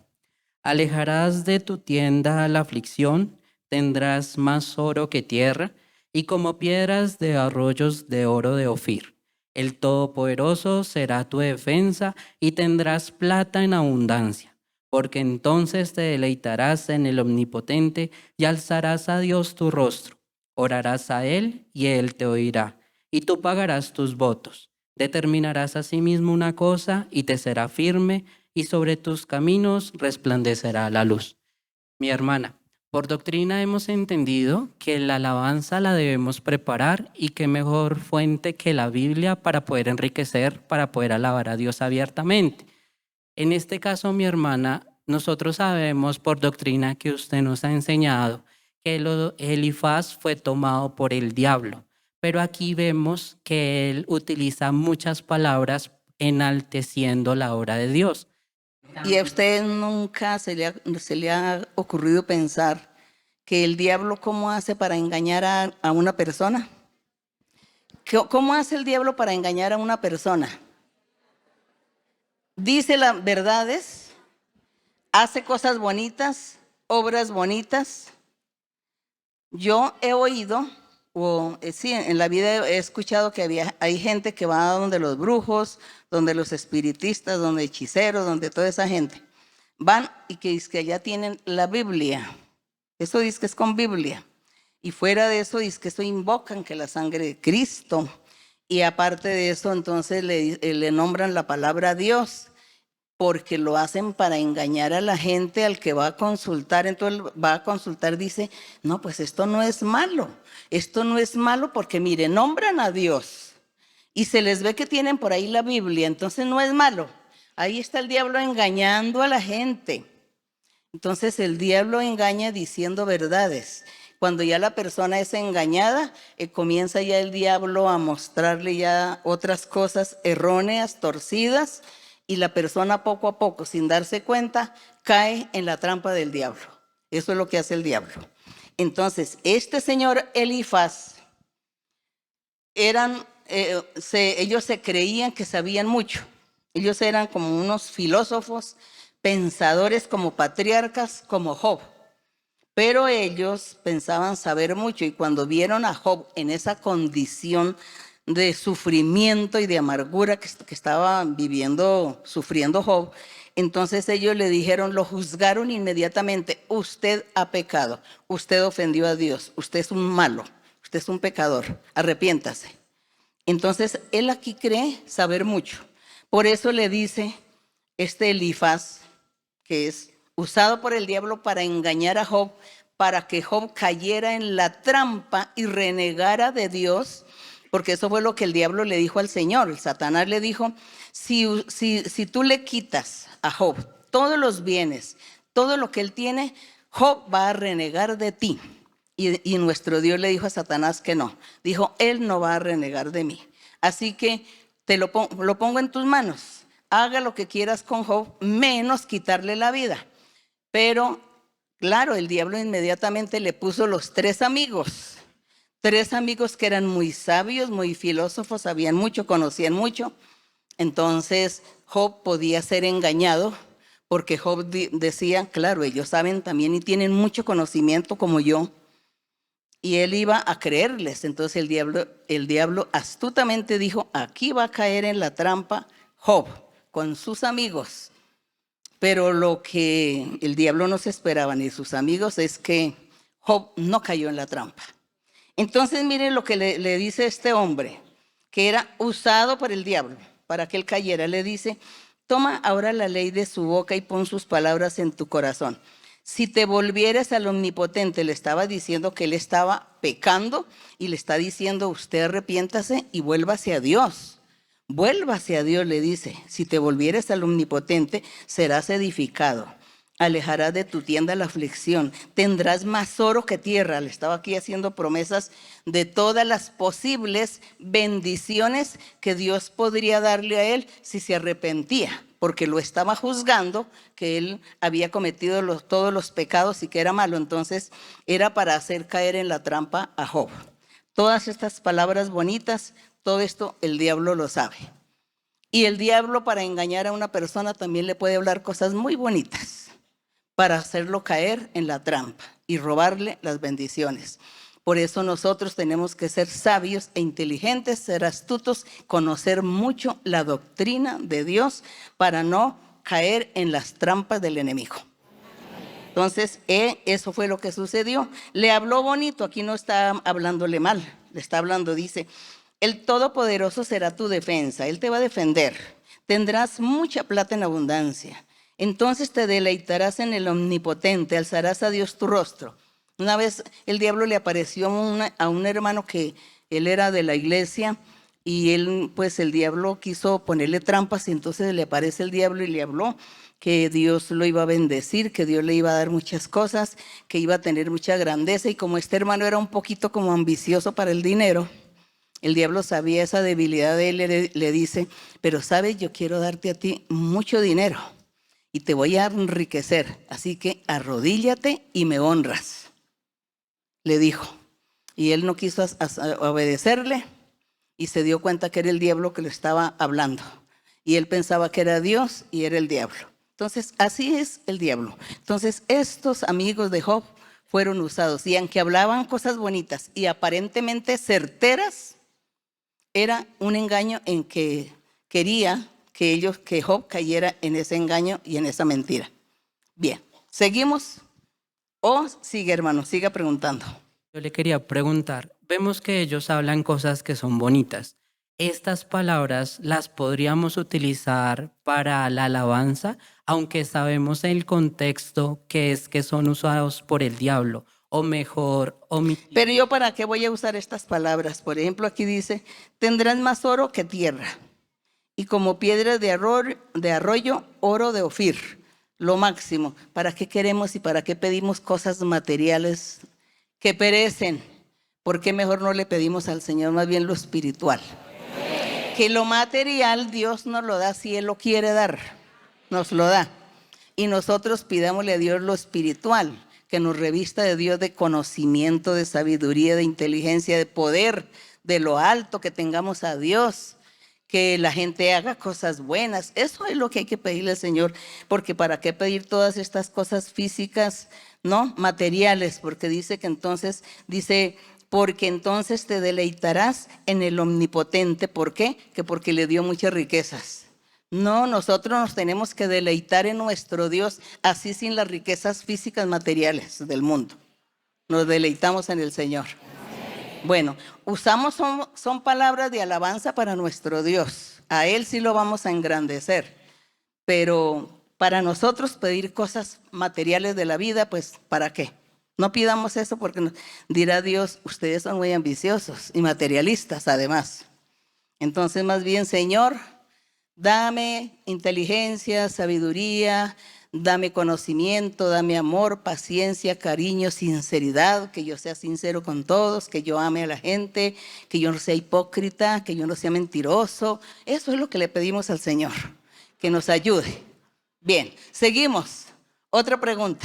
Alejarás de tu tienda la aflicción, tendrás más oro que tierra, y como piedras de arroyos de oro de Ofir. El Todopoderoso será tu defensa y tendrás plata en abundancia, porque entonces te deleitarás en el Omnipotente y alzarás a Dios tu rostro. Orarás a Él y Él te oirá, y tú pagarás tus votos. Determinarás asimismo una cosa y te será firme, y sobre tus caminos resplandecerá la luz. Mi hermana, por doctrina hemos entendido que la alabanza la debemos preparar y qué mejor fuente que la Biblia para poder enriquecer, para poder alabar a Dios abiertamente. En este caso, mi hermana, nosotros sabemos por doctrina que usted nos ha enseñado que Elifaz fue tomado por el diablo, pero aquí vemos que él utiliza muchas palabras enalteciendo la obra de Dios. ¿Y a usted nunca se le ha ocurrido pensar que el diablo cómo hace para engañar a una persona? ¿Cómo hace el diablo para engañar a una persona? Dice las verdades, hace cosas bonitas, obras bonitas. Yo he oído, sí, en la vida he escuchado que hay gente que va donde los brujos, donde los espiritistas, donde hechiceros, donde toda esa gente. Van y que dice que allá tienen la Biblia. Eso dice que es con Biblia. Y fuera de eso dice que eso invocan que la sangre de Cristo. Y aparte de eso, entonces le nombran la palabra Dios, porque lo hacen para engañar a la gente al que va a consultar. Entonces va a consultar, dice, no, pues esto no es malo. Esto no es malo porque, mire, nombran a Dios y se les ve que tienen por ahí la Biblia, entonces no es malo. Ahí está el diablo engañando a la gente. Entonces el diablo engaña diciendo verdades. Cuando ya la persona es engañada, comienza ya el diablo a mostrarle ya otras cosas erróneas, torcidas, y la persona poco a poco, sin darse cuenta, cae en la trampa del diablo. Eso es lo que hace el diablo. Entonces, este señor Elifaz, ellos se creían que sabían mucho. Ellos eran como unos filósofos, pensadores, como patriarcas, como Job. Pero ellos pensaban saber mucho, y cuando vieron a Job en esa condición de sufrimiento y de amargura que estaba sufriendo Job, entonces ellos le dijeron, lo juzgaron inmediatamente: usted ha pecado, usted ofendió a Dios, usted es un malo, usted es un pecador, arrepiéntase. Entonces él aquí cree saber mucho. Por eso le dice este Elifaz, que es usado por el diablo para engañar a Job, para que Job cayera en la trampa y renegara de Dios, porque eso fue lo que el diablo le dijo al Señor. El Satanás le dijo, si tú le quitas a Job todos los bienes, todo lo que él tiene, Job va a renegar de ti. Y nuestro Dios le dijo a Satanás que no. Dijo, él no va a renegar de mí. Así que te lo pongo en tus manos. Haga lo que quieras con Job, menos quitarle la vida. Pero, claro, el diablo inmediatamente le puso los tres amigos que eran muy sabios, muy filósofos, sabían mucho, conocían mucho. Entonces, Job podía ser engañado, porque Job decía, claro, ellos saben también y tienen mucho conocimiento como yo. Y él iba a creerles. Entonces el diablo astutamente dijo, aquí va a caer en la trampa Job con sus amigos. Pero lo que el diablo no se esperaba ni sus amigos es que Job no cayó en la trampa. Entonces miren lo que le dice este hombre, que era usado por el diablo para que él cayera. Le dice, toma ahora la ley de su boca y pon sus palabras en tu corazón. Si te volvieres al Omnipotente, le estaba diciendo que él estaba pecando y le está diciendo, usted arrepiéntase y vuélvase a Dios. Vuélvase a Dios, le dice. Si te volvieres al Omnipotente, serás edificado. alejarás de tu tienda la aflicción, tendrás más oro que tierra. Le estaba aquí haciendo promesas de todas las posibles bendiciones que Dios podría darle a él si se arrepentía, porque lo estaba juzgando, que él había cometido todos los pecados y que era malo. Entonces era para hacer caer en la trampa a Job. Todas estas palabras bonitas, todo esto el diablo lo sabe. Y el diablo, para engañar a una persona, también le puede hablar cosas muy bonitas para hacerlo caer en la trampa y robarle las bendiciones. Por eso nosotros tenemos que ser sabios e inteligentes, ser astutos, conocer mucho la doctrina de Dios para no caer en las trampas del enemigo. Entonces, eso fue lo que sucedió. Le habló bonito, aquí no está hablándole mal, le está hablando, dice, el Todopoderoso será tu defensa, Él te va a defender. Tendrás mucha plata en abundancia. Entonces te deleitarás en el Omnipotente, alzarás a Dios tu rostro. Una vez el diablo le apareció a un hermano que él era de la iglesia y él, pues el diablo quiso ponerle trampas y entonces le aparece el diablo y le habló que Dios lo iba a bendecir, que Dios le iba a dar muchas cosas, que iba a tener mucha grandeza. Y como este hermano era un poquito como ambicioso para el dinero, el diablo sabía esa debilidad de él, le dice, pero sabes, yo quiero darte a ti mucho dinero y te voy a enriquecer, así que arrodíllate y me honras, le dijo. Y él no quiso obedecerle y se dio cuenta que era el diablo que le estaba hablando. Y él pensaba que era Dios y era el diablo. Entonces, así es el diablo. Entonces, estos amigos de Job fueron usados. Y aunque hablaban cosas bonitas y aparentemente certeras, era un engaño en que quería que Job cayera en ese engaño y en esa mentira. Bien, ¿seguimos? ¿O sigue, hermano? Siga preguntando. Yo le quería preguntar, vemos que ellos hablan cosas que son bonitas. ¿Estas palabras las podríamos utilizar para la alabanza, aunque sabemos el contexto que es que son usados por el diablo? O mejor, Pero yo, ¿para qué voy a usar estas palabras? Por ejemplo, aquí dice, tendrás más oro que tierra, y como piedras de arroyo, oro de Ofir, lo máximo. ¿Para qué queremos y para qué pedimos cosas materiales que perecen? ¿Por qué mejor no le pedimos al Señor más bien lo espiritual? Que lo material Dios nos lo da si Él lo quiere dar, nos lo da. Y nosotros pidámosle a Dios lo espiritual, que nos revista de Dios de conocimiento, de sabiduría, de inteligencia, de poder, de lo alto, que tengamos a Dios, que la gente haga cosas buenas. Eso es lo que hay que pedirle al Señor, porque ¿para qué pedir todas estas cosas físicas, no? Materiales, porque dice que entonces, porque entonces te deleitarás en el Omnipotente. ¿Por qué? Que porque le dio muchas riquezas. No, nosotros nos tenemos que deleitar en nuestro Dios, así sin las riquezas físicas materiales del mundo. Nos deleitamos en el Señor. Bueno, son palabras de alabanza para nuestro Dios. A Él sí lo vamos a engrandecer. Pero para nosotros pedir cosas materiales de la vida, pues ¿para qué? No pidamos eso porque dirá Dios, ustedes son muy ambiciosos y materialistas además. Entonces más bien, Señor, dame inteligencia, sabiduría, dame conocimiento, dame amor, paciencia, cariño, sinceridad, que yo sea sincero con todos, que yo ame a la gente, que yo no sea hipócrita, que yo no sea mentiroso. Eso es lo que le pedimos al Señor, que nos ayude. Bien, seguimos. Otra pregunta.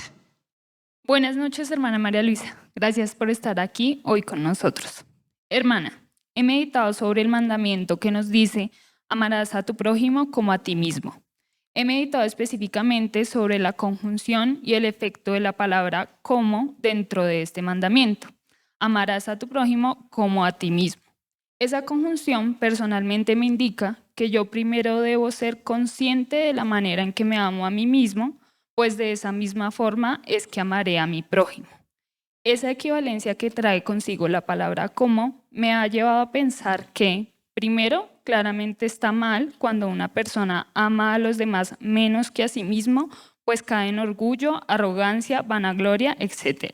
Buenas noches, hermana María Luisa. Gracias por estar aquí hoy con nosotros. Hermana, he meditado sobre el mandamiento que nos dice: amarás a tu prójimo como a ti mismo. He meditado específicamente sobre la conjunción y el efecto de la palabra como dentro de este mandamiento. Amarás a tu prójimo como a ti mismo. Esa conjunción personalmente me indica que yo primero debo ser consciente de la manera en que me amo a mí mismo, pues de esa misma forma es que amaré a mi prójimo. Esa equivalencia que trae consigo la palabra como me ha llevado a pensar que, primero, claramente está mal cuando una persona ama a los demás menos que a sí mismo, pues cae en orgullo, arrogancia, vanagloria, etc.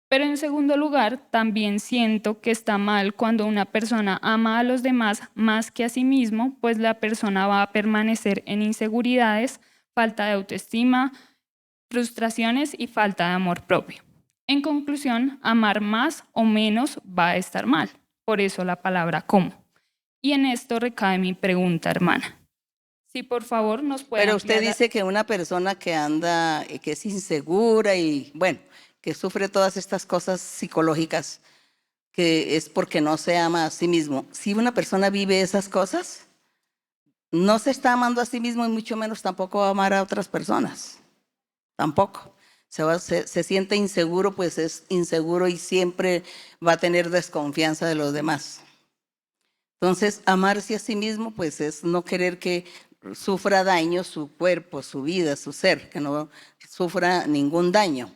Pero en segundo lugar, también siento que está mal cuando una persona ama a los demás más que a sí mismo, pues la persona va a permanecer en inseguridades, falta de autoestima, frustraciones y falta de amor propio. En conclusión, amar más o menos va a estar mal. Por eso la palabra cómo. Y en esto recae mi pregunta, hermana. Si por favor nos puede Pero usted ampliar dice que una persona que anda, que es insegura y bueno, que sufre todas estas cosas psicológicas, que es porque no se ama a sí mismo. Si una persona vive esas cosas, no se está amando a sí mismo y mucho menos tampoco va a amar a otras personas. Tampoco. Se siente inseguro, pues es inseguro y siempre va a tener desconfianza de los demás. Entonces, amarse a sí mismo, pues es no querer que sufra daño su cuerpo, su vida, su ser, que no sufra ningún daño.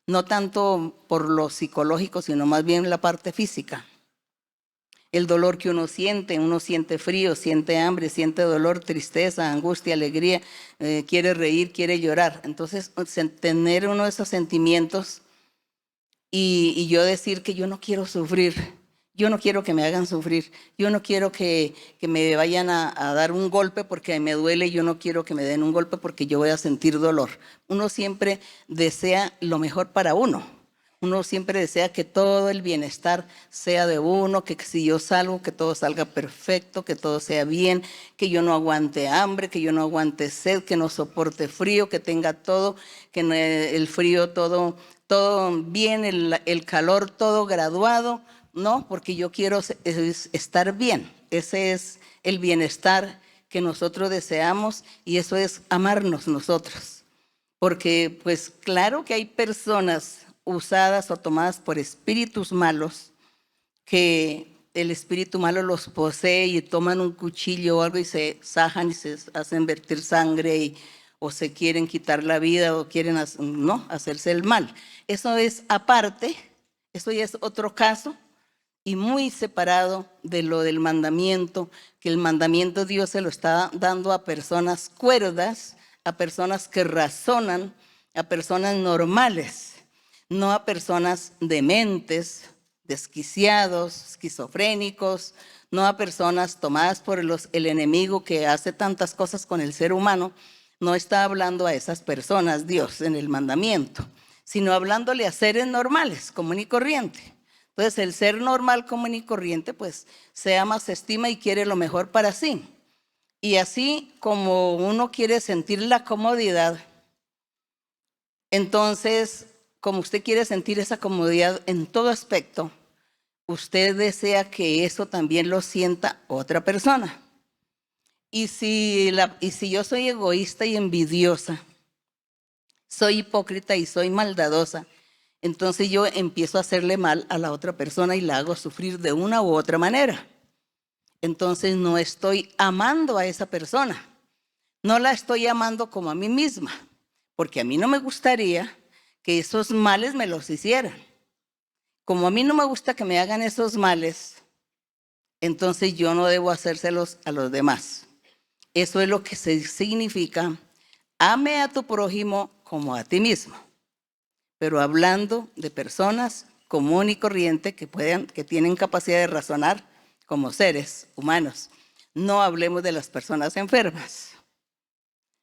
No tanto por lo psicológico, sino más bien la parte física. El dolor que uno siente frío, siente hambre, siente dolor, tristeza, angustia, alegría, quiere reír, quiere llorar. Entonces, tener uno de esos sentimientos y yo decir que yo no quiero sufrir, yo no quiero que me hagan sufrir, yo no quiero que me vayan a dar un golpe porque me duele, yo no quiero que me den un golpe porque yo voy a sentir dolor. Uno siempre desea lo mejor para uno. Uno siempre desea que todo el bienestar sea de uno, que si yo salgo, que todo salga perfecto, que todo sea bien, que yo no aguante hambre, que yo no aguante sed, que no soporte frío, que tenga todo, que el frío todo bien, el calor todo graduado. No, porque yo quiero estar bien. Ese es el bienestar que nosotros deseamos y eso es amarnos nosotros. Porque pues claro que hay personas usadas o tomadas por espíritus malos, que el espíritu malo los posee y toman un cuchillo o algo y se sajan y se hacen vertir sangre o se quieren quitar la vida o quieren hacerse el mal. Eso es aparte, eso ya es otro caso y muy separado de lo del mandamiento, que el mandamiento Dios se lo está dando a personas cuerdas, a personas que razonan, a personas normales, no a personas dementes, desquiciados, esquizofrénicos, no a personas tomadas por el enemigo que hace tantas cosas con el ser humano. No está hablando a esas personas Dios en el mandamiento, sino hablándole a seres normales, común y corriente. Entonces el ser normal, común y corriente, pues se ama, se estima y quiere lo mejor para sí. Y así como uno quiere sentir la comodidad, entonces como usted quiere sentir esa comodidad en todo aspecto, usted desea que eso también lo sienta otra persona. Y si yo soy egoísta y envidiosa, soy hipócrita y soy maldadosa, entonces yo empiezo a hacerle mal a la otra persona y la hago sufrir de una u otra manera. Entonces no estoy amando a esa persona, no la estoy amando como a mí misma, porque a mí no me gustaría que esos males me los hicieran. Como a mí no me gusta que me hagan esos males, entonces yo no debo hacérselos a los demás. Eso es lo que significa, ame a tu prójimo como a ti mismo. Pero hablando de personas común y corriente que tienen capacidad de razonar como seres humanos. No hablemos de las personas enfermas.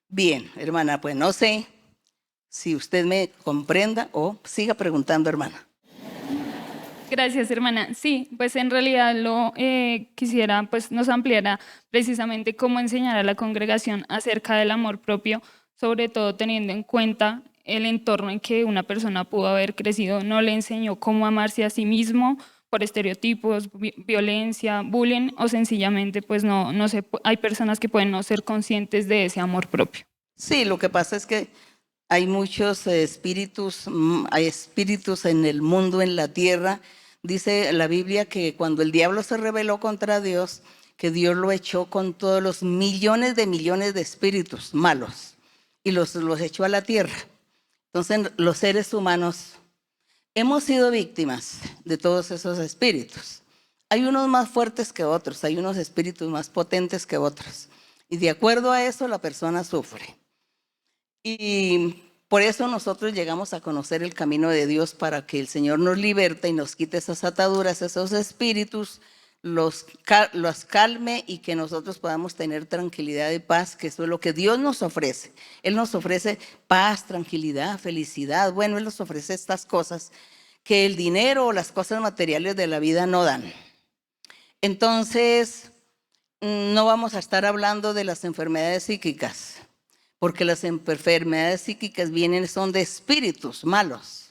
Bien, hermana, pues no sé si usted me comprenda o siga preguntando, hermana. Gracias, hermana. Sí, pues en realidad quisiera pues nos ampliara precisamente cómo enseñar a la congregación acerca del amor propio, sobre todo teniendo en cuenta el entorno en que una persona pudo haber crecido. No le enseñó cómo amarse a sí mismo por estereotipos, violencia, bullying, o sencillamente pues no sé, hay personas que pueden no ser conscientes de ese amor propio. Sí, lo que pasa es que hay muchos espíritus, hay espíritus en el mundo, en la tierra. Dice la Biblia que cuando el diablo se rebeló contra Dios, que Dios lo echó con todos los millones de espíritus malos y los echó a la tierra. Entonces los seres humanos hemos sido víctimas de todos esos espíritus. Hay unos más fuertes que otros, hay unos espíritus más potentes que otros. Y de acuerdo a eso la persona sufre. Y por eso nosotros llegamos a conocer el camino de Dios, para que el Señor nos liberte y nos quite esas ataduras, esos espíritus los calme y que nosotros podamos tener tranquilidad y paz, que eso es lo que Dios nos ofrece. Él nos ofrece paz, tranquilidad, felicidad. Bueno, Él nos ofrece estas cosas que el dinero o las cosas materiales de la vida no dan. Entonces, no vamos a estar hablando de las enfermedades psíquicas, porque las enfermedades psíquicas son de espíritus malos.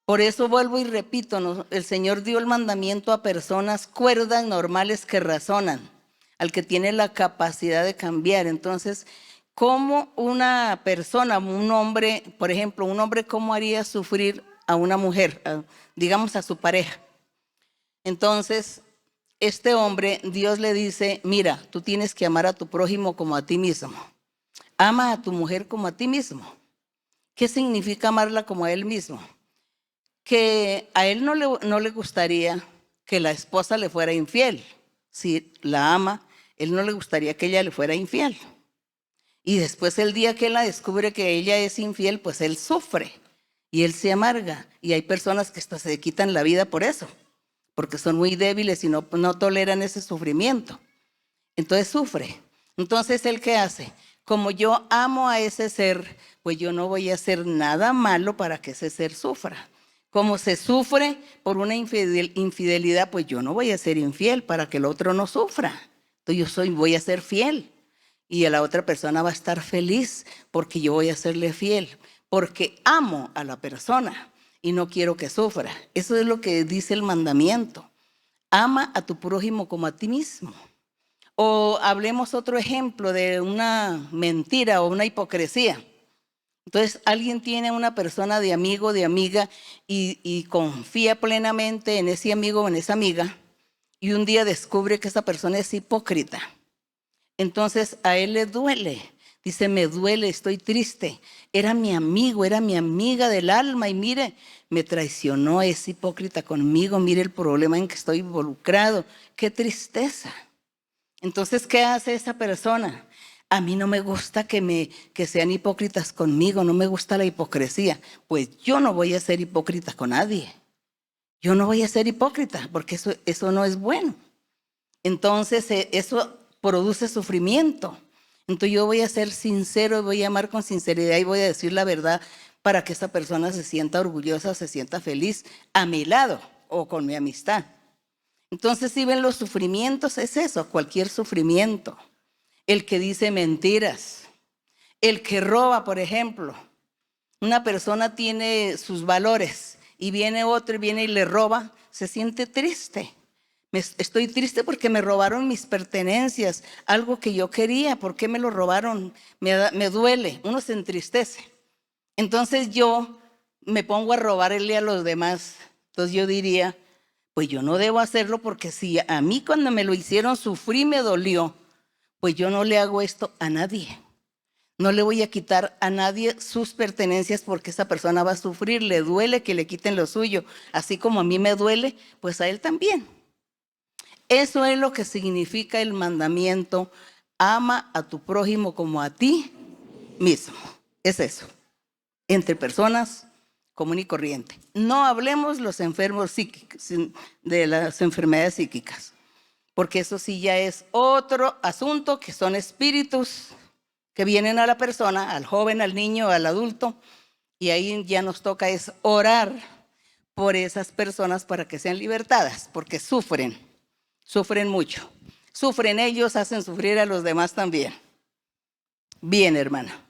Por eso vuelvo y repito, el Señor dio el mandamiento a personas cuerdas, normales, que razonan, al que tiene la capacidad de cambiar. Entonces, ¿cómo una persona, un hombre, por ejemplo, un hombre, cómo haría sufrir a una mujer, digamos a su pareja? Entonces, este hombre, Dios le dice, mira, tú tienes que amar a tu prójimo como a ti mismo. Ama a tu mujer como a ti mismo. ¿Qué significa amarla como a él mismo? Que a él no le gustaría que la esposa le fuera infiel. Si la ama, él no le gustaría que ella le fuera infiel. Y después, el día que él la descubre que ella es infiel, pues él sufre y él se amarga. Y hay personas que hasta se quitan la vida por eso, porque son muy débiles y no toleran ese sufrimiento. Entonces sufre. Entonces, ¿él qué hace? Como yo amo a ese ser, pues yo no voy a hacer nada malo para que ese ser sufra. Como se sufre por una infidelidad, pues yo no voy a ser infiel para que el otro no sufra. Entonces voy a ser fiel. Y a la otra persona va a estar feliz porque yo voy a serle fiel. Porque amo a la persona y no quiero que sufra. Eso es lo que dice el mandamiento. Ama a tu prójimo como a ti mismo. O hablemos otro ejemplo de una mentira o una hipocresía. Entonces, alguien tiene una persona de amigo, de amiga, y confía plenamente en ese amigo o en esa amiga, y un día descubre que esa persona es hipócrita. Entonces, a él le duele. Dice, me duele, estoy triste. Era mi amigo, era mi amiga del alma, y mire, me traicionó, es hipócrita conmigo, mire el problema en que estoy involucrado. ¡Qué tristeza! Entonces, ¿qué hace esa persona? A mí no me gusta que sean hipócritas conmigo, no me gusta la hipocresía. Pues yo no voy a ser hipócrita con nadie. Yo no voy a ser hipócrita porque eso no es bueno. Entonces eso produce sufrimiento. Entonces yo voy a ser sincero, voy a amar con sinceridad y voy a decir la verdad para que esa persona se sienta orgullosa, se sienta feliz a mi lado o con mi amistad. Entonces, si ven los sufrimientos, es eso, cualquier sufrimiento. El que dice mentiras, el que roba, por ejemplo. Una persona tiene sus valores y viene otro y viene y le roba, se siente triste. Estoy triste porque me robaron mis pertenencias, algo que yo quería. ¿Por qué me lo robaron? Me duele, uno se entristece. Entonces yo me pongo a robarle a los demás. Entonces yo diría, pues yo no debo hacerlo porque si a mí cuando me lo hicieron sufrí, me dolió, pues yo no le hago esto a nadie. No le voy a quitar a nadie sus pertenencias porque esa persona va a sufrir, le duele que le quiten lo suyo. Así como a mí me duele, pues a él también. Eso es lo que significa el mandamiento, ama a tu prójimo como a ti mismo. Es eso, entre personas común y corriente. No hablemos los enfermos psíquicos, de las enfermedades psíquicas, porque eso sí ya es otro asunto, que son espíritus que vienen a la persona, al joven, al niño, al adulto, y ahí ya nos toca es orar por esas personas para que sean libertadas, porque sufren mucho. Sufren ellos, hacen sufrir a los demás también. Bien, hermana.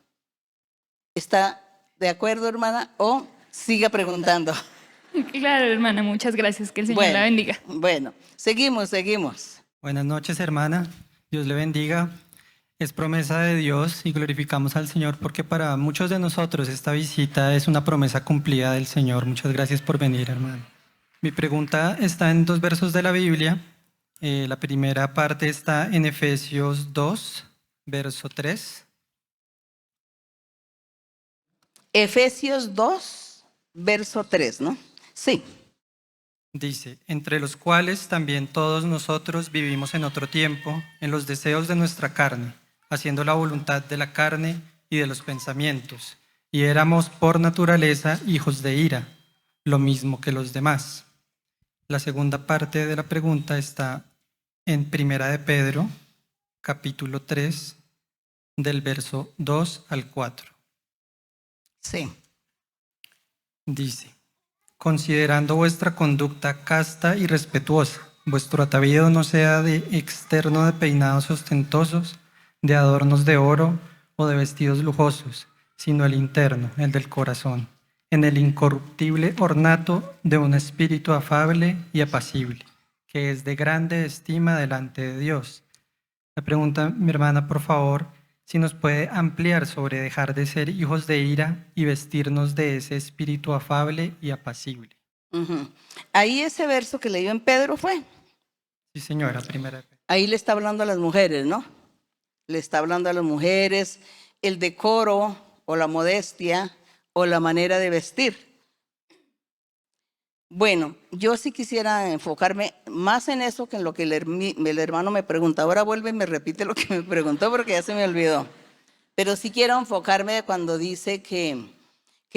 ¿Está de acuerdo, hermana? ¿O siga preguntando? Claro, hermana, muchas gracias. Que el Señor la bendiga. Bueno, seguimos. Buenas noches, hermana. Dios le bendiga. Es promesa de Dios y glorificamos al Señor porque para muchos de nosotros esta visita es una promesa cumplida del Señor. Muchas gracias por venir, hermano. Mi pregunta está en 2 versos de la Biblia. La primera parte está en Efesios 2, verso 3. Efesios 2, verso 3, ¿no? Sí. Dice, entre los cuales también todos nosotros vivimos en otro tiempo, en los deseos de nuestra carne, haciendo la voluntad de la carne y de los pensamientos, y éramos por naturaleza hijos de ira, lo mismo que los demás. La segunda parte de la pregunta está en Primera de Pedro, capítulo 3, del verso 2 al 4. Sí. Dice: considerando vuestra conducta casta y respetuosa, vuestro atavío no sea de externo de peinados ostentosos, de adornos de oro o de vestidos lujosos, sino el interno, el del corazón, en el incorruptible ornato de un espíritu afable y apacible, que es de grande estima delante de Dios. Me pregunta mi hermana, por favor, si nos puede ampliar sobre dejar de ser hijos de ira y vestirnos de ese espíritu afable y apacible. Ujú. Ahí ese verso que leyó en Pedro fue. Sí, señora, Primera de Pedro. Ahí le está hablando a las mujeres, ¿no? Le está hablando a las mujeres el decoro o la modestia o la manera de vestir. Bueno, yo sí quisiera enfocarme más en eso que en lo que el hermano me pregunta. Ahora vuelve y me repite lo que me preguntó porque ya se me olvidó. Pero sí quiero enfocarme cuando dice que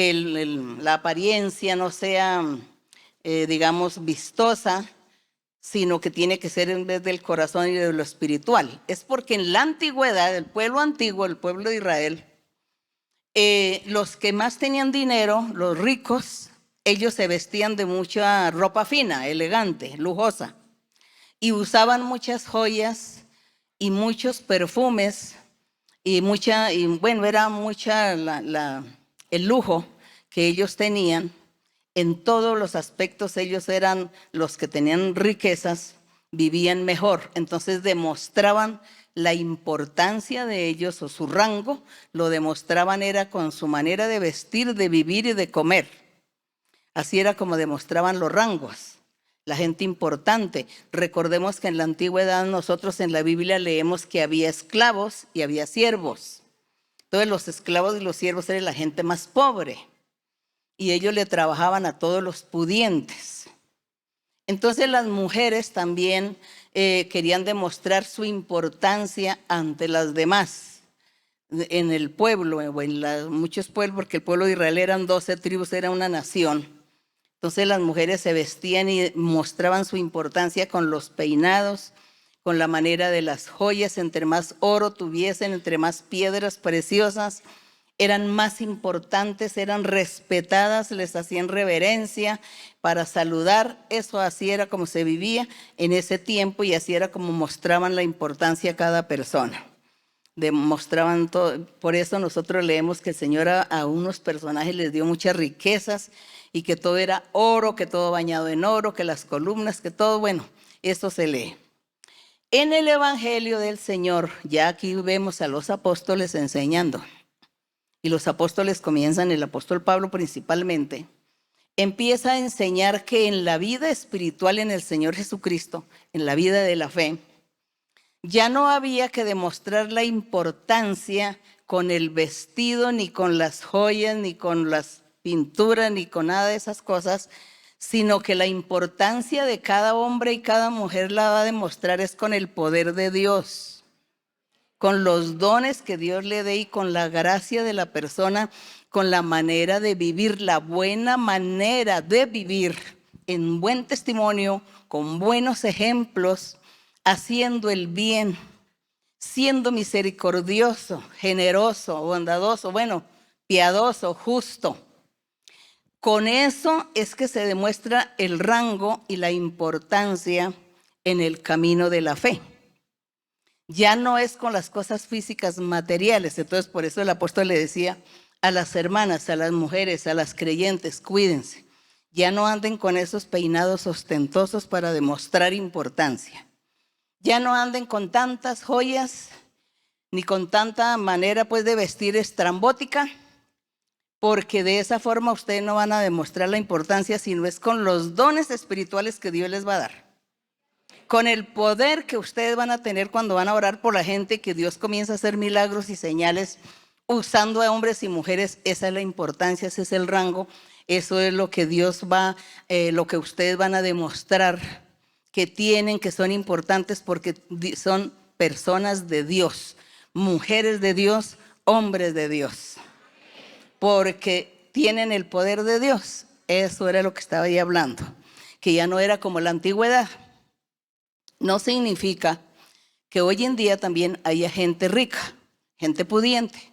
la apariencia no sea, digamos, vistosa, sino que tiene que ser en vez del corazón y de lo espiritual. Es porque en la antigüedad, el pueblo antiguo, el pueblo de Israel, los que más tenían dinero, los ricos, ellos se vestían de mucha ropa fina, elegante, lujosa, y usaban muchas joyas y muchos perfumes, y bueno, era mucha el lujo que ellos tenían. En todos los aspectos ellos eran los que tenían riquezas, vivían mejor. Entonces demostraban la importancia de ellos o su rango, lo demostraban era con su manera de vestir, de vivir y de comer. Así era como demostraban los rangos, la gente importante. Recordemos que en la antigüedad nosotros en la Biblia leemos que había esclavos y había siervos. Entonces los esclavos y los siervos eran la gente más pobre y ellos le trabajaban a todos los pudientes. Entonces las mujeres también querían demostrar su importancia ante las demás. En el pueblo, o en muchos pueblos, porque el pueblo de Israel eran 12 tribus, era una nación. Entonces las mujeres se vestían y mostraban su importancia con los peinados, con la manera de las joyas. Entre más oro tuviesen, entre más piedras preciosas, eran más importantes, eran respetadas, les hacían reverencia para saludar. Eso así era como se vivía en ese tiempo y así era como mostraban la importancia a cada persona. Demostraban todo. Por eso nosotros leemos que el Señor a unos personajes les dio muchas riquezas y que todo era oro, que todo bañado en oro, que las columnas, que todo, bueno, eso se lee. En el Evangelio del Señor, ya aquí vemos a los apóstoles enseñando. Y los apóstoles comienzan, el apóstol Pablo principalmente, empieza a enseñar que en la vida espiritual en el Señor Jesucristo, en la vida de la fe, ya no había que demostrar la importancia con el vestido, ni con las joyas, ni con las pinturas, ni con nada de esas cosas, sino que la importancia de cada hombre y cada mujer la va a demostrar es con el poder de Dios, con los dones que Dios le dé y con la gracia de la persona, con la manera de vivir, la buena manera de vivir en buen testimonio, con buenos ejemplos, haciendo el bien, siendo misericordioso, generoso, bondadoso, bueno, piadoso, justo. Con eso es que se demuestra el rango y la importancia en el camino de la fe. Ya no es con las cosas físicas materiales. Entonces por eso el apóstol le decía a las hermanas, a las mujeres, a las creyentes, cuídense. Ya no anden con esos peinados ostentosos para demostrar importancia. Ya no anden con tantas joyas, ni con tanta manera pues de vestir estrambótica, porque de esa forma ustedes no van a demostrar la importancia, sino es con los dones espirituales que Dios les va a dar. Con el poder que ustedes van a tener cuando van a orar por la gente, que Dios comienza a hacer milagros y señales usando a hombres y mujeres. Esa es la importancia, ese es el rango, eso es lo que Dios lo que ustedes van a demostrar que tienen, que son importantes porque son personas de Dios, mujeres de Dios, hombres de Dios, porque tienen el poder de Dios. Eso era lo que estaba ahí hablando, que ya no era como la antigüedad. No significa que hoy en día también haya gente rica, gente pudiente.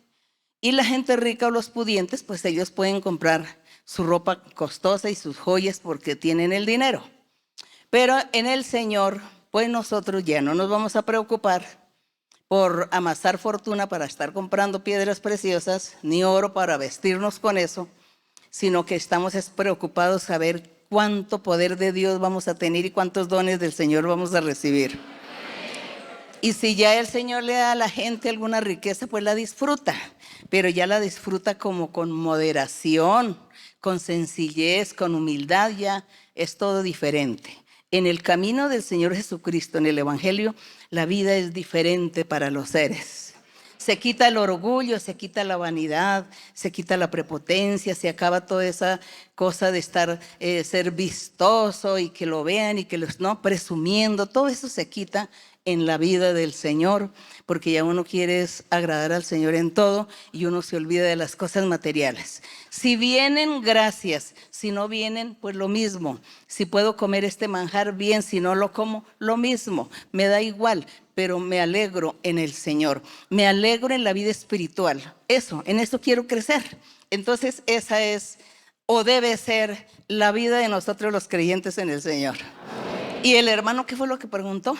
Y la gente rica o los pudientes, pues ellos pueden comprar su ropa costosa y sus joyas porque tienen el dinero. Pero en el Señor, pues nosotros ya no nos vamos a preocupar por amasar fortuna para estar comprando piedras preciosas, ni oro para vestirnos con eso, sino que estamos preocupados saber cuánto poder de Dios vamos a tener y cuántos dones del Señor vamos a recibir. Y si ya el Señor le da a la gente alguna riqueza, pues la disfruta, pero ya la disfruta como con moderación, con sencillez, con humildad, ya es todo diferente. En el camino del Señor Jesucristo, en el Evangelio, la vida es diferente para los seres. Se quita el orgullo, se quita la vanidad, se quita la prepotencia, se acaba toda esa cosa de estar, ser vistoso y que lo vean y que los no presumiendo. Todo eso se quita en la vida del Señor, porque ya uno quiere agradar al Señor en todo y uno se olvida de las cosas materiales. Si vienen, gracias. Si no vienen, pues lo mismo. Si puedo comer este manjar, bien. Si no lo como, lo mismo. Me da igual, pero me alegro en el Señor. Me alegro en la vida espiritual. En eso quiero crecer. Entonces esa es o debe ser la vida de nosotros los creyentes en el Señor. ¿Y el hermano qué fue lo que preguntó?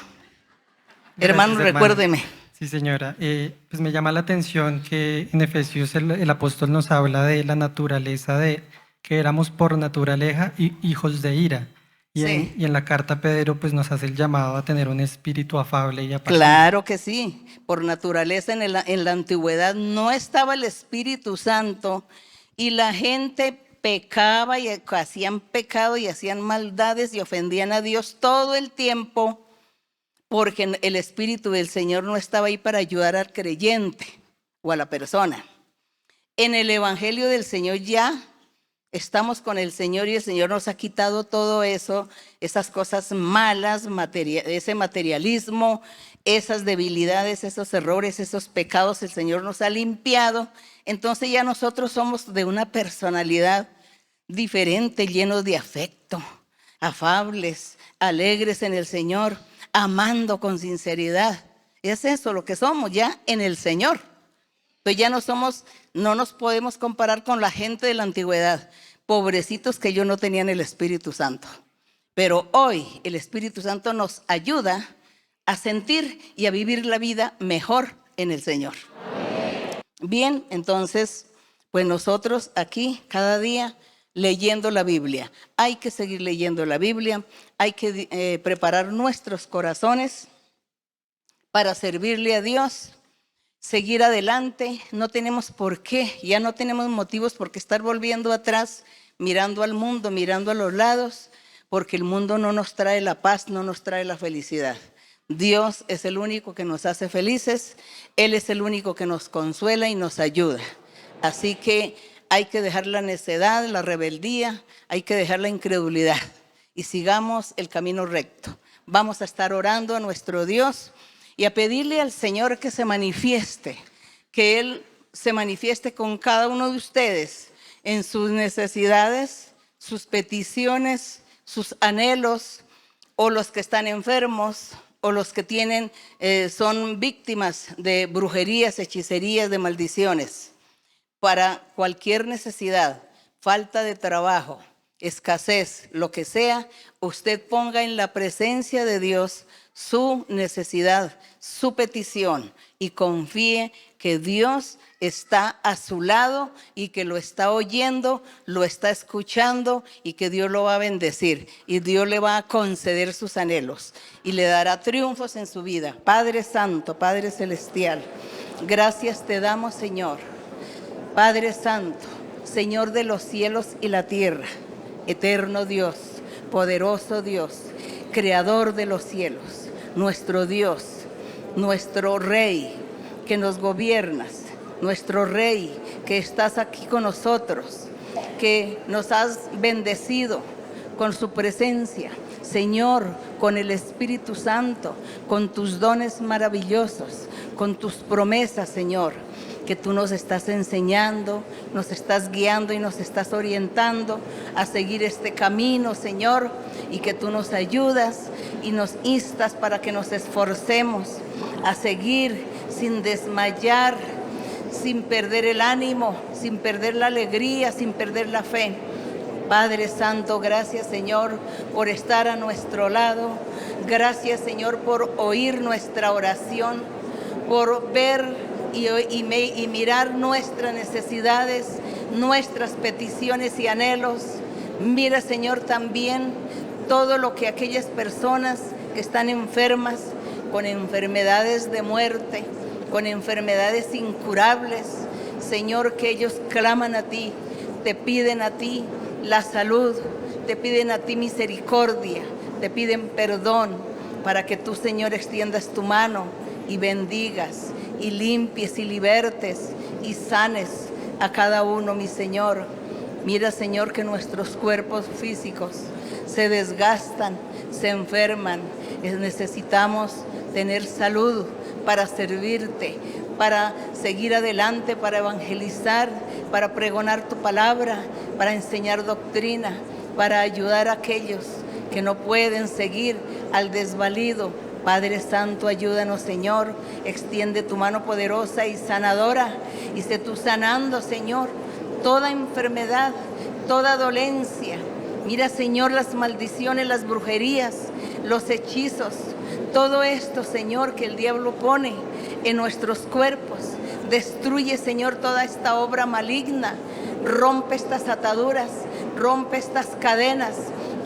Hermano, recuérdeme. Sí, señora. Pues me llama la atención que en Efesios el apóstol nos habla de la naturaleza de que éramos por naturaleza hijos de ira. Y, Sí. en la carta Pedro pues nos hace el llamado a tener un espíritu afable y apacible. Claro que sí. Por naturaleza en la antigüedad no estaba el Espíritu Santo y la gente pecaba y hacían pecado y hacían maldades y ofendían a Dios todo el tiempo, porque el Espíritu del Señor no estaba ahí para ayudar al creyente o a la persona. En el Evangelio del Señor ya estamos con el Señor y el Señor nos ha quitado todo eso, esas cosas malas, ese materialismo, esas debilidades, esos errores, esos pecados, el Señor nos ha limpiado. Entonces ya nosotros somos de una personalidad diferente, llenos de afecto, afables, alegres en el Señor, amando con sinceridad. Es eso lo que somos ya en el Señor. Pues ya no nos podemos comparar con la gente de la antigüedad, pobrecitos que ellos no tenían el Espíritu Santo. Pero hoy el Espíritu Santo nos ayuda a sentir y a vivir la vida mejor en el Señor. Bien, entonces, pues nosotros aquí cada día leyendo la Biblia. Hay que seguir leyendo la Biblia, hay que preparar nuestros corazones para servirle a Dios, seguir adelante. No tenemos por qué, ya no tenemos motivos por qué estar volviendo atrás, mirando al mundo, mirando a los lados, porque el mundo no nos trae la paz, no nos trae la felicidad. Dios es el único que nos hace felices, Él es el único que nos consuela y nos ayuda. Así que hay que dejar la necedad, la rebeldía, hay que dejar la incredulidad y sigamos el camino recto. Vamos a estar orando a nuestro Dios y a pedirle al Señor que se manifieste, que Él se manifieste con cada uno de ustedes en sus necesidades, sus peticiones, sus anhelos, o los que están enfermos, o los que son víctimas de brujerías, hechicerías, de maldiciones. Para cualquier necesidad, falta de trabajo, escasez, lo que sea, usted ponga en la presencia de Dios su necesidad, su petición, y confíe que Dios está a su lado y que lo está oyendo, lo está escuchando y que Dios lo va a bendecir y Dios le va a conceder sus anhelos y le dará triunfos en su vida. Padre Santo, Padre Celestial, gracias te damos, Señor. Padre Santo, Señor de los cielos y la tierra, eterno Dios, poderoso Dios, creador de los cielos, nuestro Dios, nuestro Rey que nos gobiernas, nuestro Rey que estás aquí con nosotros, que nos has bendecido con su presencia, Señor, con el Espíritu Santo, con tus dones maravillosos, con tus promesas, Señor, que tú nos estás enseñando, nos estás guiando y nos estás orientando a seguir este camino, Señor, y que tú nos ayudas y nos instas para que nos esforcemos a seguir sin desmayar, sin perder el ánimo, sin perder la alegría, sin perder la fe. Padre Santo, gracias, Señor, por estar a nuestro lado. Gracias, Señor, por oír nuestra oración, por ver y mirar nuestras necesidades, nuestras peticiones y anhelos. Mira, Señor, también todo lo que aquellas personas que están enfermas, con enfermedades de muerte, con enfermedades incurables, Señor, que ellos claman a ti, te piden a ti la salud, te piden a ti misericordia, te piden perdón, para que tú, Señor, extiendas tu mano y bendigas y limpies y libertes y sanes a cada uno, mi Señor. Mira, Señor, que nuestros cuerpos físicos se desgastan, se enferman. Necesitamos tener salud para servirte, para seguir adelante, para evangelizar, para pregonar tu palabra, para enseñar doctrina, para ayudar a aquellos que no pueden seguir al desvalido. Padre Santo, ayúdanos, Señor, extiende tu mano poderosa y sanadora, y sé tú sanando, Señor, toda enfermedad, toda dolencia. Mira, Señor, las maldiciones, las brujerías, los hechizos, todo esto, Señor, que el diablo pone en nuestros cuerpos. Destruye, Señor, toda esta obra maligna. Rompe estas ataduras, rompe estas cadenas,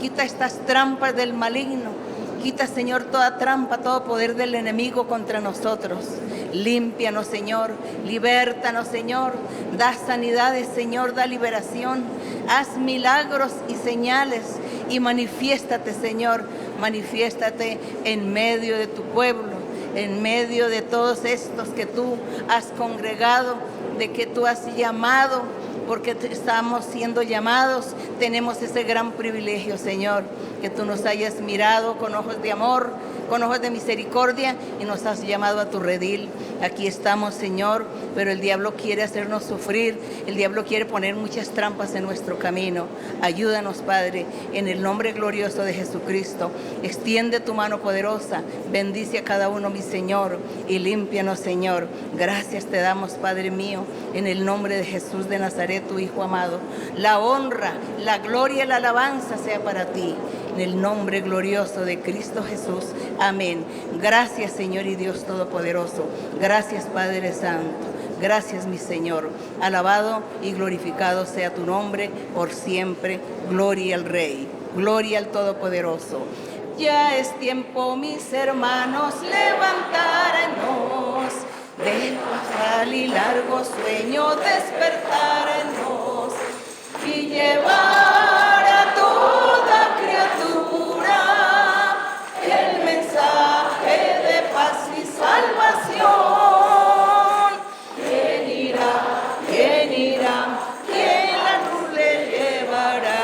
quita estas trampas del maligno. Quita, Señor, toda trampa, todo poder del enemigo contra nosotros. Límpianos, Señor, libértanos, Señor. Da sanidades, Señor, da liberación. Haz milagros y señales y manifiéstate, Señor. Manifiéstate en medio de tu pueblo, en medio de todos estos que tú has congregado, de que tú has llamado, porque estamos siendo llamados. Tenemos ese gran privilegio, Señor, que tú nos hayas mirado con ojos de amor, con ojos de misericordia, y nos has llamado a tu redil. Aquí estamos, Señor, pero el diablo quiere hacernos sufrir, el diablo quiere poner muchas trampas en nuestro camino. Ayúdanos, Padre, en el nombre glorioso de Jesucristo. Extiende tu mano poderosa, bendice a cada uno, mi Señor, y límpianos, Señor. Gracias te damos, Padre mío, en el nombre de Jesús de Nazaret, tu Hijo amado. La honra, la gloria y la alabanza sea para ti, en el nombre glorioso de Cristo Jesús. Amén. Gracias, Señor y Dios Todopoderoso. Gracias, Padre Santo. Gracias, mi Señor. Alabado y glorificado sea tu nombre por siempre. Gloria al Rey. Gloria al Todopoderoso. Ya es tiempo, mis hermanos, levantarnos del pasal y largo sueño, despertarnos y llevar a toda criatura el mensaje de paz y salvación. ¿Quién irá? ¿Quién irá? ¿Quién la luz le llevará?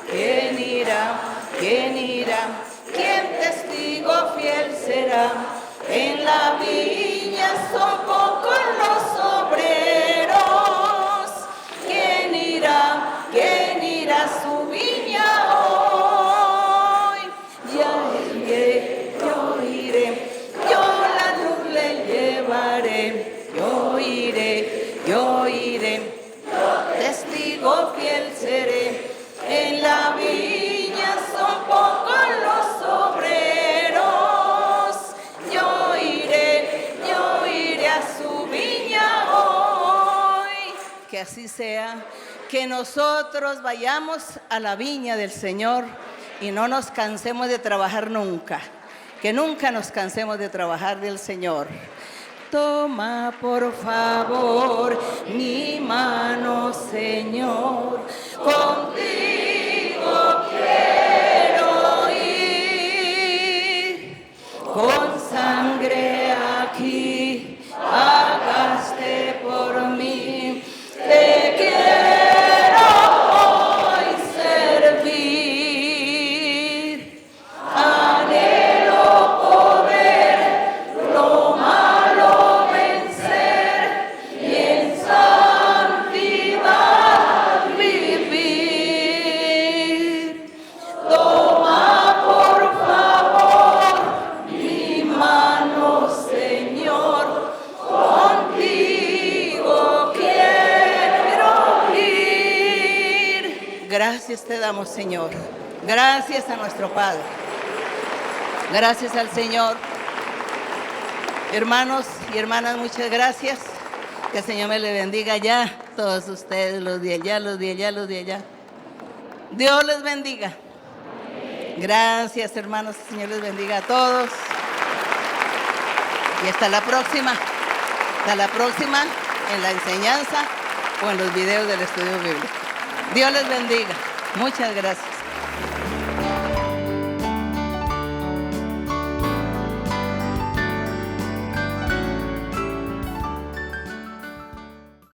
¿Quién irá? ¿Quién irá? ¿Quién testigo fiel será? En la viña son pocos los obreros. ¿Quién irá? ¿Quién irá a su viña hoy? Ya iré, yo iré, yo la luz le llevaré. Yo iré, yo iré, testigo fiel seré. En la viña son pocos los obreros. Yo iré a su viña hoy. Que así sea, que nosotros vayamos a la viña del Señor y no nos cansemos de trabajar nunca. Que nunca nos cansemos de trabajar del Señor. Toma, por favor, mi mano, Señor, contigo quiero ir, con sangre aquí pagaste por mí, te quiero hoy servir, anhelo poder lo malo vencer y en Gracias te damos, Señor. Gracias a nuestro Padre. Gracias al Señor. Hermanos y hermanas, muchas gracias. Que el Señor me le bendiga ya. Todos ustedes, los de allá, los de allá, los de allá. Dios les bendiga. Gracias, hermanos. El Señor les bendiga a todos. Y hasta la próxima. Hasta la próxima en la enseñanza o en los videos del estudio bíblico. Dios les bendiga. Muchas gracias.